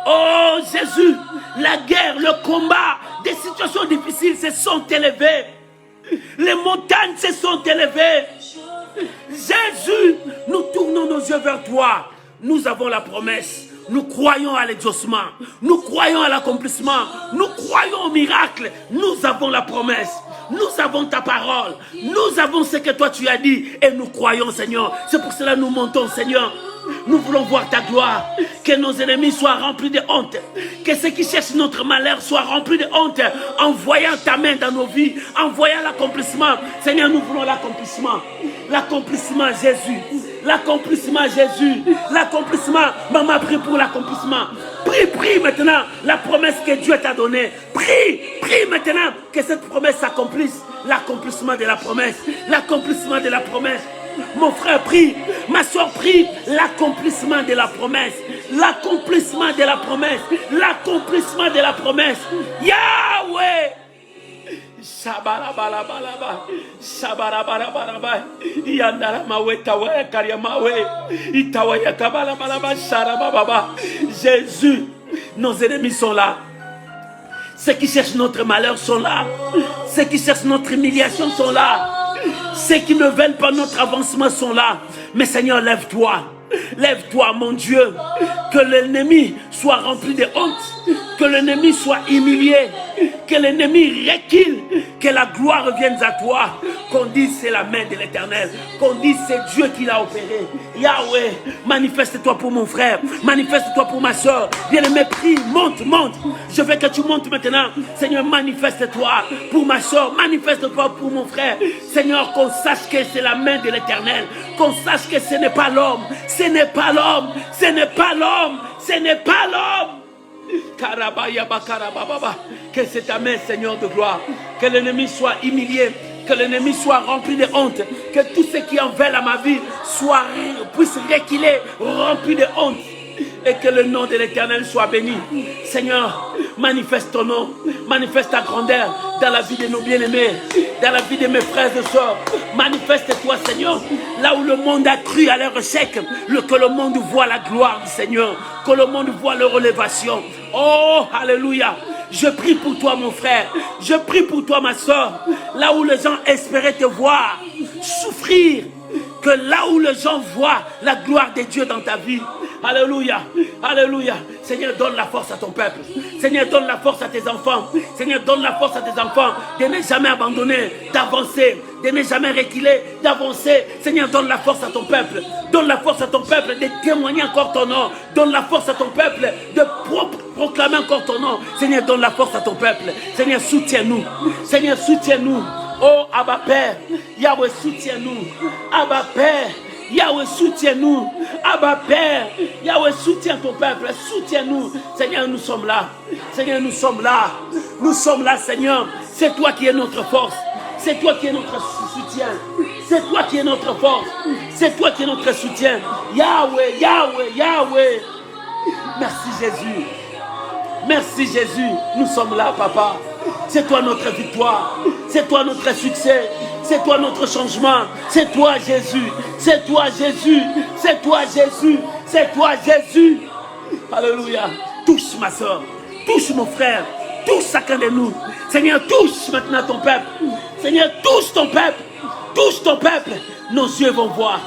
S1: Oh Jésus, la guerre, le combat, des situations difficiles se sont élevées. Les montagnes se sont élevées. Jésus, nous tournons nos yeux vers toi. Nous avons la promesse. Nous croyons à l'exaucement. Nous croyons à l'accomplissement. Nous croyons au miracle. Nous avons la promesse. Nous avons ta parole. Nous avons ce que toi tu as dit. Et nous croyons, Seigneur. C'est pour cela que nous montons, Seigneur. Nous voulons voir ta gloire. Que nos ennemis soient remplis de honte. Que ceux qui cherchent notre malheur soient remplis de honte. En voyant ta main dans nos vies. En voyant l'accomplissement. Seigneur, nous voulons l'accomplissement. L'accomplissement, Jésus. L'accomplissement, Jésus. L'accomplissement. Maman, prie pour l'accomplissement. Prie maintenant la promesse que Dieu t'a donnée. Prie maintenant que cette promesse s'accomplisse. L'accomplissement de la promesse. L'accomplissement de la promesse. Mon frère prie, ma soeur prie, l'accomplissement de la promesse, l'accomplissement de la promesse, l'accomplissement de la promesse. Yahweh. Shabarabalaba, Shabarabaraba, Yandara Mawe Tawe Kariamawe, Itawe Kabalabalaba, Sharababa. Jésus, nos ennemis sont là. Ceux qui cherchent notre malheur sont là. Ceux qui cherchent notre humiliation sont là. Ceux qui ne veulent pas notre avancement sont là. Mais Seigneur, lève-toi. Lève-toi, mon Dieu. Que l'ennemi soit rempli de honte. Que l'ennemi soit humilié. Que l'ennemi recule. Que la gloire revienne à toi. Qu'on dise c'est la main de l'Éternel. Qu'on dise c'est Dieu qui l'a opéré. Yahweh, manifeste-toi pour mon frère. Manifeste-toi pour ma soeur. Bien-aimé, prie, monte. Je veux que tu montes maintenant. Seigneur, manifeste-toi pour ma soeur. Manifeste-toi pour mon frère. Seigneur, qu'on sache que c'est la main de l'Éternel. Qu'on sache que ce n'est pas l'homme. Ce n'est pas l'homme. Ce n'est pas l'homme. Ce n'est pas l'homme. Que c'est ta main, Seigneur de gloire. Que l'ennemi soit humilié. Que l'ennemi soit rempli de honte. Que tous ceux qui en veulent à ma vie puissent reculer, remplis de honte. Et que le nom de l'Éternel soit béni. Seigneur, manifeste ton nom. Manifeste ta grandeur dans la vie de nos bien-aimés. Dans la vie de mes frères et sœurs. Manifeste-toi, Seigneur. Là où le monde a cru à leur échec. Que le monde voit la gloire du Seigneur. Que le monde voit leur élévation. Oh, alléluia. Je prie pour toi, mon frère. Je prie pour toi, ma soeur. Là où les gens espéraient te voir souffrir. Que là où les gens voient la gloire de Dieu dans ta vie. Alléluia, alléluia. Seigneur, donne la force à ton peuple. Seigneur, donne la force à tes enfants. Seigneur, donne la force à tes enfants de ne jamais abandonner, d'avancer, de ne jamais reculer, d'avancer. Seigneur, donne la force à ton peuple. Donne la force à ton peuple de témoigner encore ton nom. Donne la force à ton peuple de proclamer encore ton nom. Seigneur, donne la force à ton peuple. Seigneur, soutiens-nous. Seigneur, soutiens-nous. Oh, Abba Père, Yahweh, soutiens-nous. Abba Père, Yahweh, soutiens-nous. Abba Père, Yahweh, soutiens ton peuple. Soutiens-nous. Seigneur, nous sommes là. Seigneur, nous sommes là. Nous sommes là, Seigneur. C'est toi qui es notre force. C'est toi qui es notre soutien. C'est toi qui es notre force. C'est toi qui es notre soutien. Yahweh, Yahweh, Yahweh. Merci Jésus. Merci Jésus. Nous sommes là, Papa. C'est toi notre victoire. C'est toi notre succès. C'est toi notre changement. C'est toi Jésus. C'est toi Jésus. C'est toi Jésus. C'est toi Jésus. Alléluia. Touche ma soeur. Touche mon frère. Touche chacun de nous. Seigneur, touche maintenant ton peuple. Seigneur, touche ton peuple. Touche ton peuple. Nos yeux vont voir.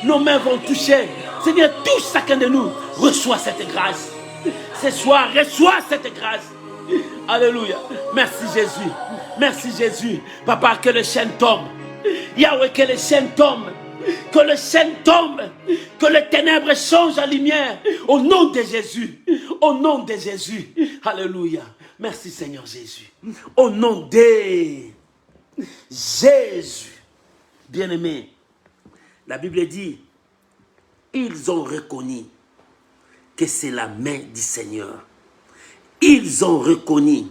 S1: Nos mains vont toucher. Seigneur, touche chacun de nous. Reçois cette grâce. Ce soir, reçois cette grâce. Alléluia. Merci Jésus. Merci Jésus. Papa, que les chaînes tombent. Yahweh, que les chaînes tombent. Que les chaînes tombent. Que les ténèbres changent en lumière. Au nom de Jésus. Au nom de Jésus. Alléluia. Merci Seigneur Jésus. Au nom de Jésus. Bien-aimé, la Bible dit, ils ont reconnu que c'est la main du Seigneur. Ils ont reconnu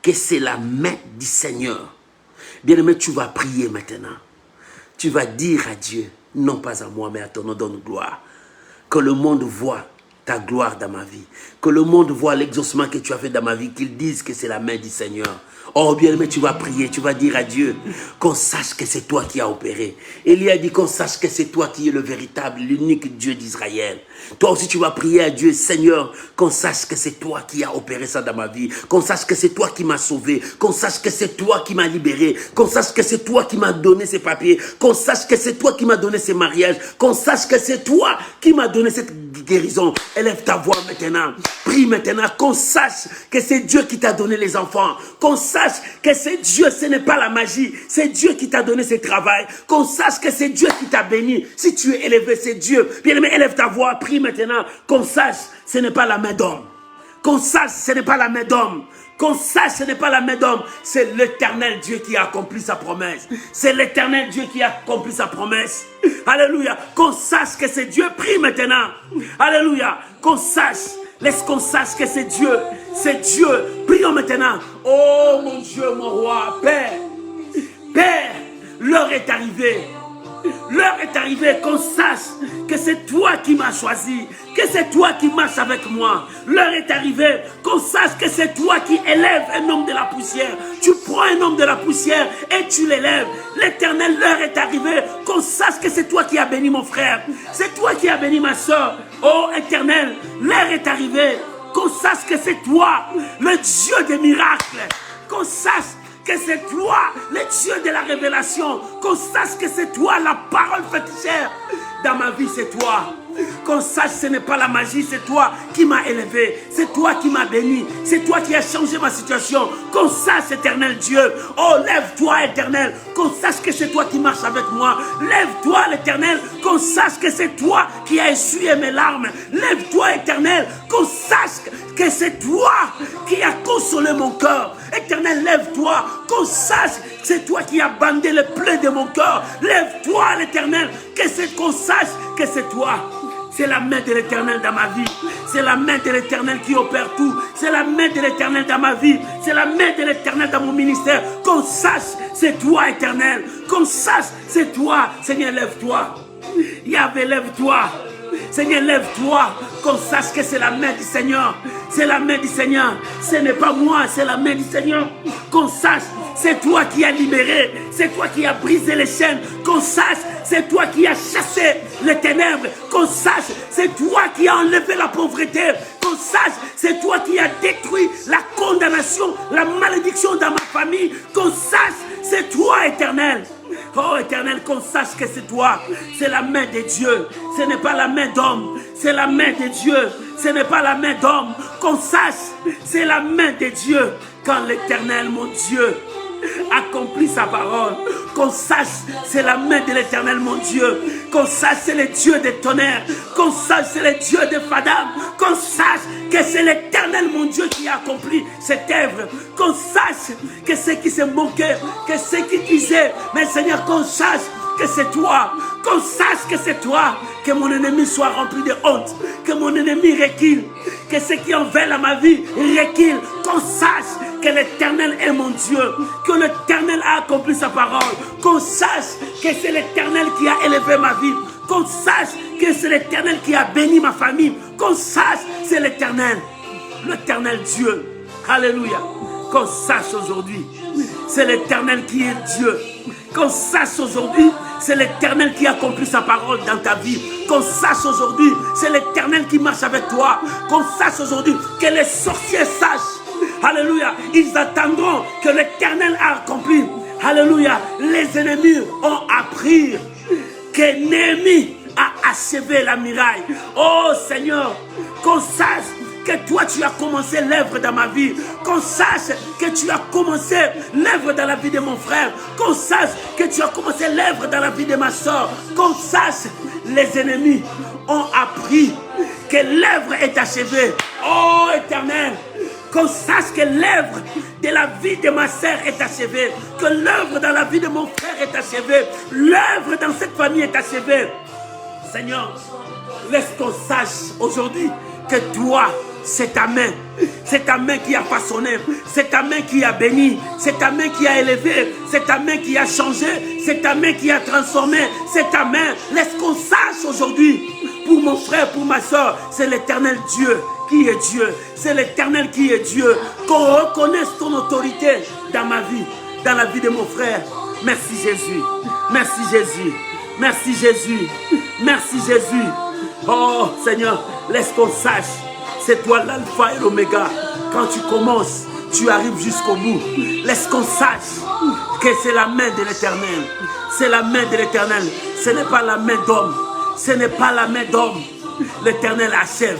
S1: que c'est la main du Seigneur. Bien-aimé, tu vas prier maintenant. Tu vas dire à Dieu, non pas à moi, mais à ton nom, donne gloire. Que le monde voit ta gloire dans ma vie. Que le monde voit l'exaucement que tu as fait dans ma vie. Qu'ils disent que c'est la main du Seigneur. Oh bien-aimé, tu vas prier, tu vas dire à Dieu qu'on sache que c'est toi qui as opéré. Élie a dit qu'on sache que c'est toi qui es le véritable, l'unique Dieu d'Israël. Toi aussi tu vas prier à Dieu, Seigneur, qu'on sache que c'est toi qui as opéré ça dans ma vie. Qu'on sache que c'est toi qui m'as sauvé. Qu'on sache que c'est toi qui m'as libéré. Qu'on sache que c'est toi qui m'as donné ces papiers. Qu'on sache que c'est toi qui m'as donné ces mariages. Qu'on sache que c'est toi qui m'as donné cette guérison. Élève ta voix maintenant. Prie maintenant. Qu'on sache que c'est Dieu qui t'a donné les enfants. Qu'on sache que c'est Dieu, ce n'est pas la magie. C'est Dieu qui t'a donné ce travail. Qu'on sache que c'est Dieu qui t'a béni. Si tu es élevé, c'est Dieu. Bien-aimé, élève ta voix. Prie maintenant. Qu'on sache, ce n'est pas la main d'homme. Qu'on sache, ce n'est pas la main d'homme. Qu'on sache, ce n'est pas la main d'homme. C'est l'éternel Dieu qui a accompli sa promesse. C'est l'éternel Dieu qui a accompli sa promesse. Alléluia. Qu'on sache que c'est Dieu. Prie maintenant. Alléluia. Qu'on sache. Laisse qu'on sache que c'est Dieu. C'est Dieu. Prions maintenant. Oh mon Dieu, mon roi, Père. Père, l'heure est arrivée. L'heure est arrivée qu'on sache que c'est toi qui m'as choisi, que c'est toi qui marches avec moi. L'heure est arrivée qu'on sache que c'est toi qui élèves un homme de la poussière. Tu prends un homme de la poussière et tu l'élèves. L'Éternel, l'heure est arrivée qu'on sache que c'est toi qui as béni mon frère. C'est toi qui as béni ma soeur. Oh Éternel, l'heure est arrivée qu'on sache que c'est toi, le Dieu des miracles. Qu'on sache que c'est toi, le Dieu de la révélation. Qu'on sache que c'est toi, la parole faite chair. Dans ma vie, c'est toi. Qu'on sache, ce n'est pas la magie, c'est toi qui m'as élevé. C'est toi qui m'as béni. C'est toi qui as changé ma situation. Qu'on sache, éternel Dieu. Oh, lève-toi, éternel. Qu'on sache que c'est toi qui marches avec moi. Lève-toi, l'éternel. Qu'on sache que c'est toi qui as essuyé mes larmes. Lève-toi, éternel. Qu'on sache que c'est toi qui as consolé mon cœur. Éternel, lève-toi. Qu'on sache que c'est toi qui as bandé le plaies de mon cœur. Lève-toi, l'éternel. Qu'on sache que c'est toi. C'est la main de l'Éternel dans ma vie. C'est la main de l'Éternel qui opère tout. C'est la main de l'Éternel dans ma vie. C'est la main de l'Éternel dans mon ministère. Qu'on sache, c'est toi, Éternel. Qu'on sache, c'est toi. Seigneur, lève-toi. Yahvé, lève-toi. Seigneur, lève-toi. Qu'on sache que c'est la main du Seigneur. C'est la main du Seigneur. Ce n'est pas moi, c'est la main du Seigneur. Qu'on sache, c'est toi qui as libéré. C'est toi qui as brisé les chaînes. Qu'on sache, c'est toi qui as chassé les ténèbres. Qu'on sache, c'est toi qui as enlevé la pauvreté. Qu'on sache, c'est toi qui as détruit la condamnation, la malédiction dans ma famille. Qu'on sache, c'est toi, Éternel. Oh Éternel, qu'on sache que c'est toi. C'est la main de Dieu. Ce n'est pas la main d'homme. C'est la main de Dieu. Ce n'est pas la main d'homme. Qu'on sache, c'est la main de Dieu. Quand l'Éternel, mon Dieu, accomplit sa parole. Qu'on sache, c'est la main de l'Éternel, mon Dieu. Qu'on sache, c'est le Dieu des tonnerres. Qu'on sache, c'est le Dieu des Fadam. Qu'on sache que c'est l'Éternel, mon Dieu, qui a accompli cette œuvre. Qu'on sache que ceux qui se moquaient, que ceux qui disaient, mais Seigneur, qu'on sache que c'est toi. Qu'on sache que c'est toi. Que mon ennemi soit rempli de honte. Que mon ennemi recule. Que ceux qui en veulent à ma vie reculent. Qu'on sache que l'Éternel est mon Dieu. Que l'Éternel a accompli sa parole. Qu'on sache que c'est l'Éternel qui a élevé ma vie. Qu'on sache que c'est l'Éternel qui a béni ma famille. Qu'on sache c'est l'Éternel. L'Éternel Dieu. Alléluia. Qu'on sache aujourd'hui, c'est l'Éternel qui est Dieu. Qu'on sache aujourd'hui, c'est l'Éternel qui accomplit sa parole dans ta vie. Qu'on sache aujourd'hui, c'est l'Éternel qui marche avec toi. Qu'on sache aujourd'hui que les sorciers sachent. Alléluia. Ils attendront que l'Éternel a accompli. Alléluia. Les ennemis ont appris que Néhémie a achevé la miraille. Oh Seigneur, qu'on sache que toi tu as commencé l'œuvre dans ma vie, qu'on sache que tu as commencé l'œuvre dans la vie de mon frère, qu'on sache que tu as commencé l'œuvre dans la vie de ma soeur, qu'on sache les ennemis ont appris que l'œuvre est achevée. Oh Éternel, qu'on sache que l'œuvre de la vie de ma sœur est achevée, que l'œuvre dans la vie de mon frère est achevée, l'œuvre dans cette famille est achevée. Seigneur, laisse qu'on sache aujourd'hui que toi, c'est ta main qui a façonné, c'est ta main qui a béni, c'est ta main qui a élevé, c'est ta main qui a changé, c'est ta main qui a transformé, c'est ta main. Laisse qu'on sache aujourd'hui, pour mon frère, pour ma soeur, c'est l'Éternel Dieu qui est Dieu, c'est l'Éternel qui est Dieu, qu'on reconnaisse ton autorité dans ma vie, dans la vie de mon frère. Merci Jésus, merci Jésus, merci Jésus, merci Jésus. Oh Seigneur, laisse qu'on sache, c'est toi l'alpha et l'oméga. Quand tu commences, tu arrives jusqu'au bout. Laisse qu'on sache que c'est la main de l'Éternel. C'est la main de l'Éternel. Ce n'est pas la main d'homme. Ce n'est pas la main d'homme. L'Éternel achève.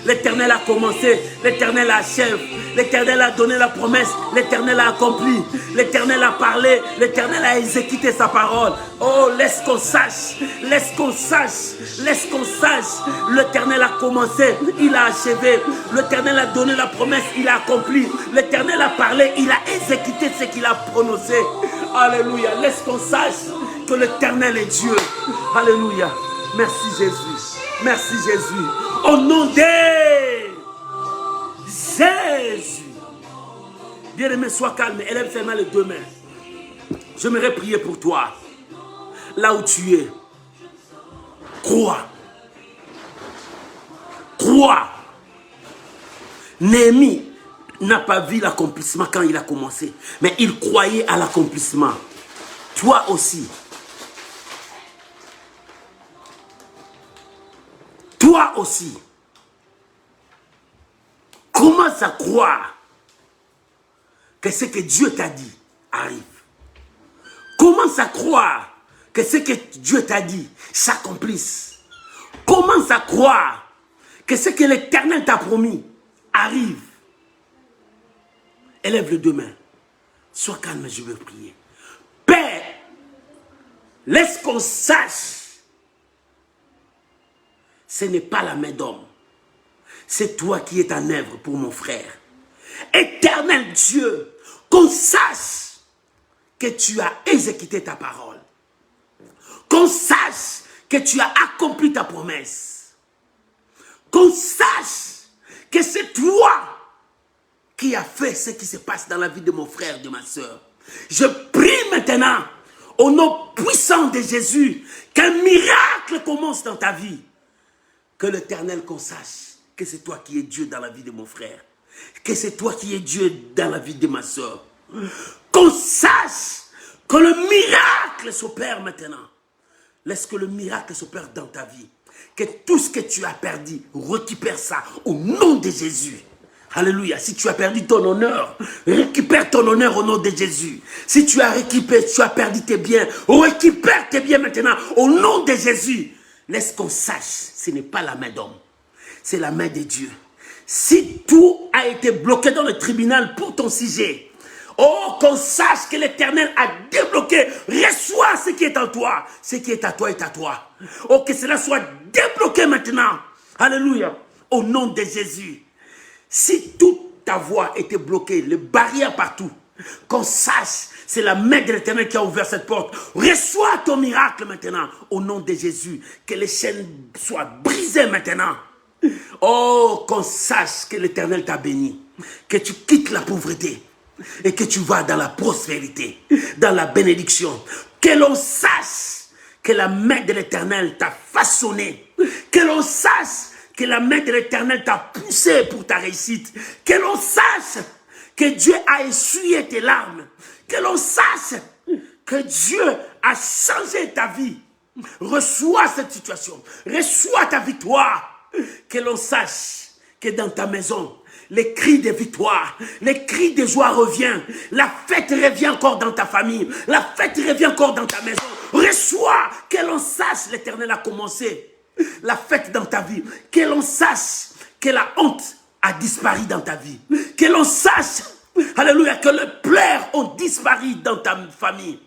S1: L'Éternel a commencé, l'Éternel achève, l'Éternel a donné la promesse, l'Éternel a accompli, l'Éternel a parlé, l'Éternel a exécuté sa parole. Oh, laisse qu'on sache, laisse qu'on sache, laisse qu'on sache. L'Éternel a commencé, il a achevé, l'Éternel a donné la promesse, il a accompli, l'Éternel a parlé, il a exécuté ce qu'il a prononcé. Alléluia, laisse qu'on sache que l'Éternel est Dieu. Alléluia, merci Jésus, merci Jésus. Au nom de Jésus. Bien-aimé, sois calme. Élève seulement les deux mains. J'aimerais prier pour toi. Là où tu es. Crois. Crois. Néhémie n'a pas vu l'accomplissement quand il a commencé. Mais il croyait à l'accomplissement. Toi aussi. Toi aussi, commence à croire que ce que Dieu t'a dit arrive. Commence à croire que ce que Dieu t'a dit s'accomplisse. Commence à croire que ce que l'Éternel t'a promis arrive. Élève les deux mains. Sois calme, je veux prier. Père, laisse qu'on sache. Ce n'est pas la main d'homme. C'est toi qui es en œuvre pour mon frère. Éternel Dieu, qu'on sache que tu as exécuté ta parole. Qu'on sache que tu as accompli ta promesse. Qu'on sache que c'est toi qui as fait ce qui se passe dans la vie de mon frère, de ma soeur. Je prie maintenant, au nom puissant de Jésus, qu'un miracle commence dans ta vie. Que l'Éternel qu'on sache que c'est toi qui es Dieu dans la vie de mon frère. Que c'est toi qui es Dieu dans la vie de ma soeur. Qu'on sache que le miracle s'opère maintenant. Laisse que le miracle s'opère dans ta vie. Que tout ce que tu as perdu, récupère ça au nom de Jésus. Alléluia. Si tu as perdu ton honneur, récupère ton honneur au nom de Jésus. Si tu as perdu tes biens, récupère tes biens maintenant au nom de Jésus. Laisse qu'on sache, ce n'est pas la main d'homme, c'est la main de Dieu. Si tout a été bloqué dans le tribunal pour ton sujet, oh, qu'on sache que l'Éternel a débloqué, reçois ce qui est en toi, ce qui est à toi est à toi. Oh, que cela soit débloqué maintenant. Alléluia, au nom de Jésus. Si toute ta voie était bloquée, les barrières partout, qu'on sache, c'est la main de l'Éternel qui a ouvert cette porte. Reçois ton miracle maintenant, au nom de Jésus. Que les chaînes soient brisées maintenant. Oh, qu'on sache que l'Éternel t'a béni. Que tu quittes la pauvreté. Et que tu vas dans la prospérité, dans la bénédiction. Que l'on sache que la main de l'Éternel t'a façonné. Que l'on sache que la main de l'Éternel t'a poussé pour ta réussite. Que l'on sache que Dieu a essuyé tes larmes. Que l'on sache que Dieu a changé ta vie. Reçois cette situation. Reçois ta victoire. Que l'on sache que dans ta maison, les cris de victoire, les cris de joie reviennent. La fête revient encore dans ta famille. La fête revient encore dans ta maison. Reçois, que l'on sache, l'Éternel a commencé. la fête dans ta vie. Que l'on sache que la honte a disparu dans ta vie. Que l'on sache, alléluia, que les pleurs ont disparu dans ta famille.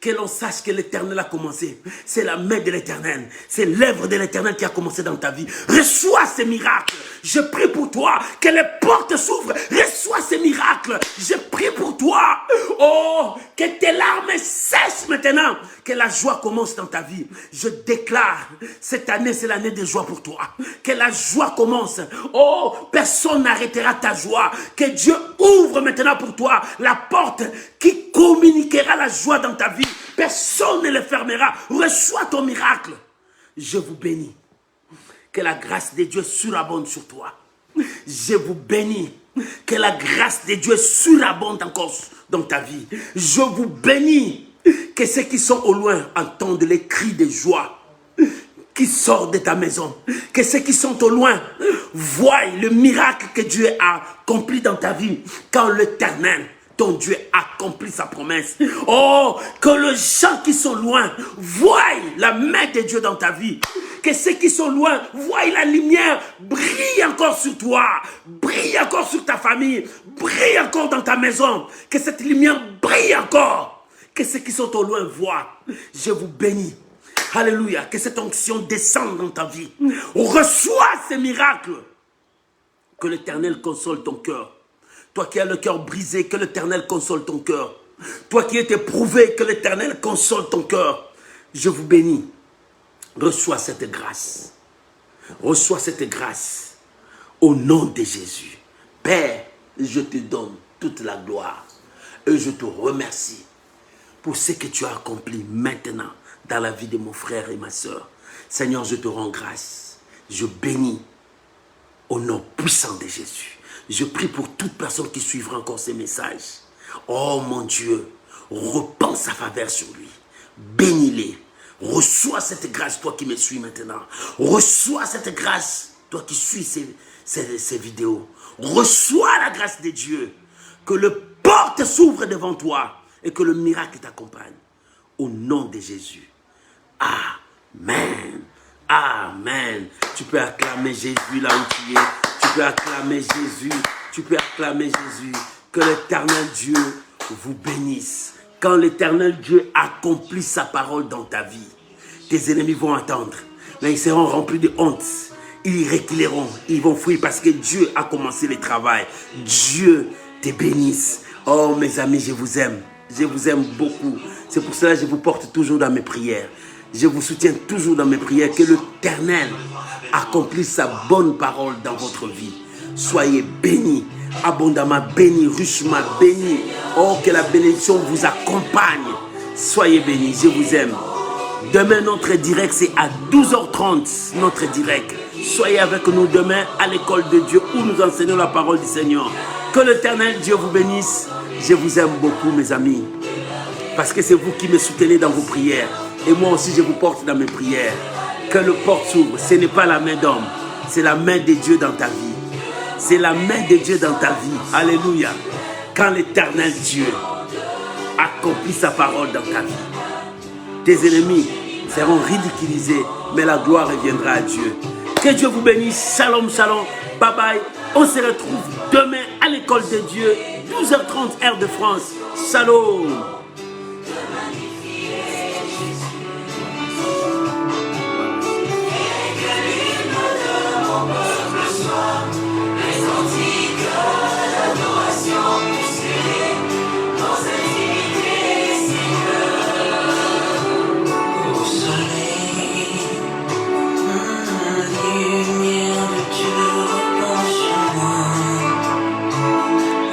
S1: Que l'on sache que l'Éternel a commencé. C'est la main de l'Éternel. C'est l'œuvre de l'Éternel qui a commencé dans ta vie. Reçois ces miracles. Je prie pour toi. Que les portes s'ouvrent. Reçois ces miracles. Je prie pour toi. Oh, que tes larmes cessent maintenant. Que la joie commence dans ta vie. Je déclare, cette année, c'est l'année de joie pour toi. Que la joie commence. Oh, personne n'arrêtera ta joie. Que Dieu ouvre maintenant pour toi la porte qui communiquera la joie dans ta vie. Personne ne le fermera. Reçois ton miracle. Je vous bénis. Que la grâce de Dieu surabonde sur toi. Je vous bénis. Que la grâce de Dieu surabonde encore dans ta vie. Je vous bénis. Que ceux qui sont au loin entendent les cris de joie qui sortent de ta maison. Que ceux qui sont au loin voient le miracle que Dieu a accompli dans ta vie. Quand l'Éternel, ton Dieu, accomplit sa promesse. Oh, que les gens qui sont loin voient la main de Dieu dans ta vie. Que ceux qui sont loin voient la lumière brille encore sur toi, brille encore sur ta famille, brille encore dans ta maison. Que cette lumière brille encore. Que ceux qui sont au loin voient. Je vous bénis. Alléluia. Que cette onction descende dans ta vie. Reçois ces miracles. Que l'Éternel console ton cœur. Toi qui as le cœur brisé, que l'Éternel console ton cœur. Toi qui es éprouvé, que l'Éternel console ton cœur. Je vous bénis. Reçois cette grâce. Reçois cette grâce. Au nom de Jésus. Père, je te donne toute la gloire. Et je te remercie pour ce que tu as accompli maintenant dans la vie de mon frère et ma soeur. Seigneur, je te rends grâce. Je bénis au nom puissant de Jésus. Je prie pour toute personne qui suivra encore ces messages. Oh mon Dieu, repense sa faveur sur lui. Bénis-les. Reçois cette grâce, toi qui me suis maintenant. Reçois cette grâce, toi qui suis ces vidéos. Reçois la grâce de Dieu. Que le porte s'ouvre devant toi et que le miracle t'accompagne. Au nom de Jésus. Amen. Amen. Tu peux acclamer Jésus là où tu es. Tu peux acclamer Jésus. Tu peux acclamer Jésus. Que l'Éternel Dieu vous bénisse. Quand l'Éternel Dieu accomplit sa parole dans ta vie, tes ennemis vont attendre. Mais ils seront remplis de honte. Ils reculeront. Ils vont fuir parce que Dieu a commencé le travail. Dieu te bénisse. Oh mes amis, je vous aime. Je vous aime beaucoup. C'est pour cela que je vous porte toujours dans mes prières. Je vous soutiens toujours dans mes prières. Que l'Éternel accomplisse sa bonne parole dans votre vie. Soyez bénis, abondamment bénis, richement bénis. Oh, que la bénédiction vous accompagne. Soyez bénis, je vous aime. Demain, notre direct, c'est à 12h30, notre direct. Soyez avec nous demain à l'école de Dieu où nous enseignons la parole du Seigneur. Que l'Éternel Dieu vous bénisse. Je vous aime beaucoup, mes amis. Parce que c'est vous qui me soutenez dans vos prières. Et moi aussi, je vous porte dans mes prières. Que le porte s'ouvre. Ce n'est pas la main d'homme. C'est la main de Dieu dans ta vie. C'est la main de Dieu dans ta vie. Alléluia. Quand l'Éternel Dieu accomplit sa parole dans ta vie, tes ennemis seront ridiculisés, mais la gloire reviendra à Dieu. Que Dieu vous bénisse. Shalom, shalom. Bye bye. On se retrouve demain à l'école de Dieu, 12h30 heure de France. Shalom.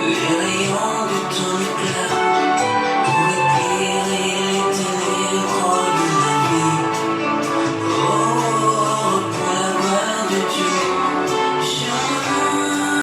S2: Les rayons de ton éclat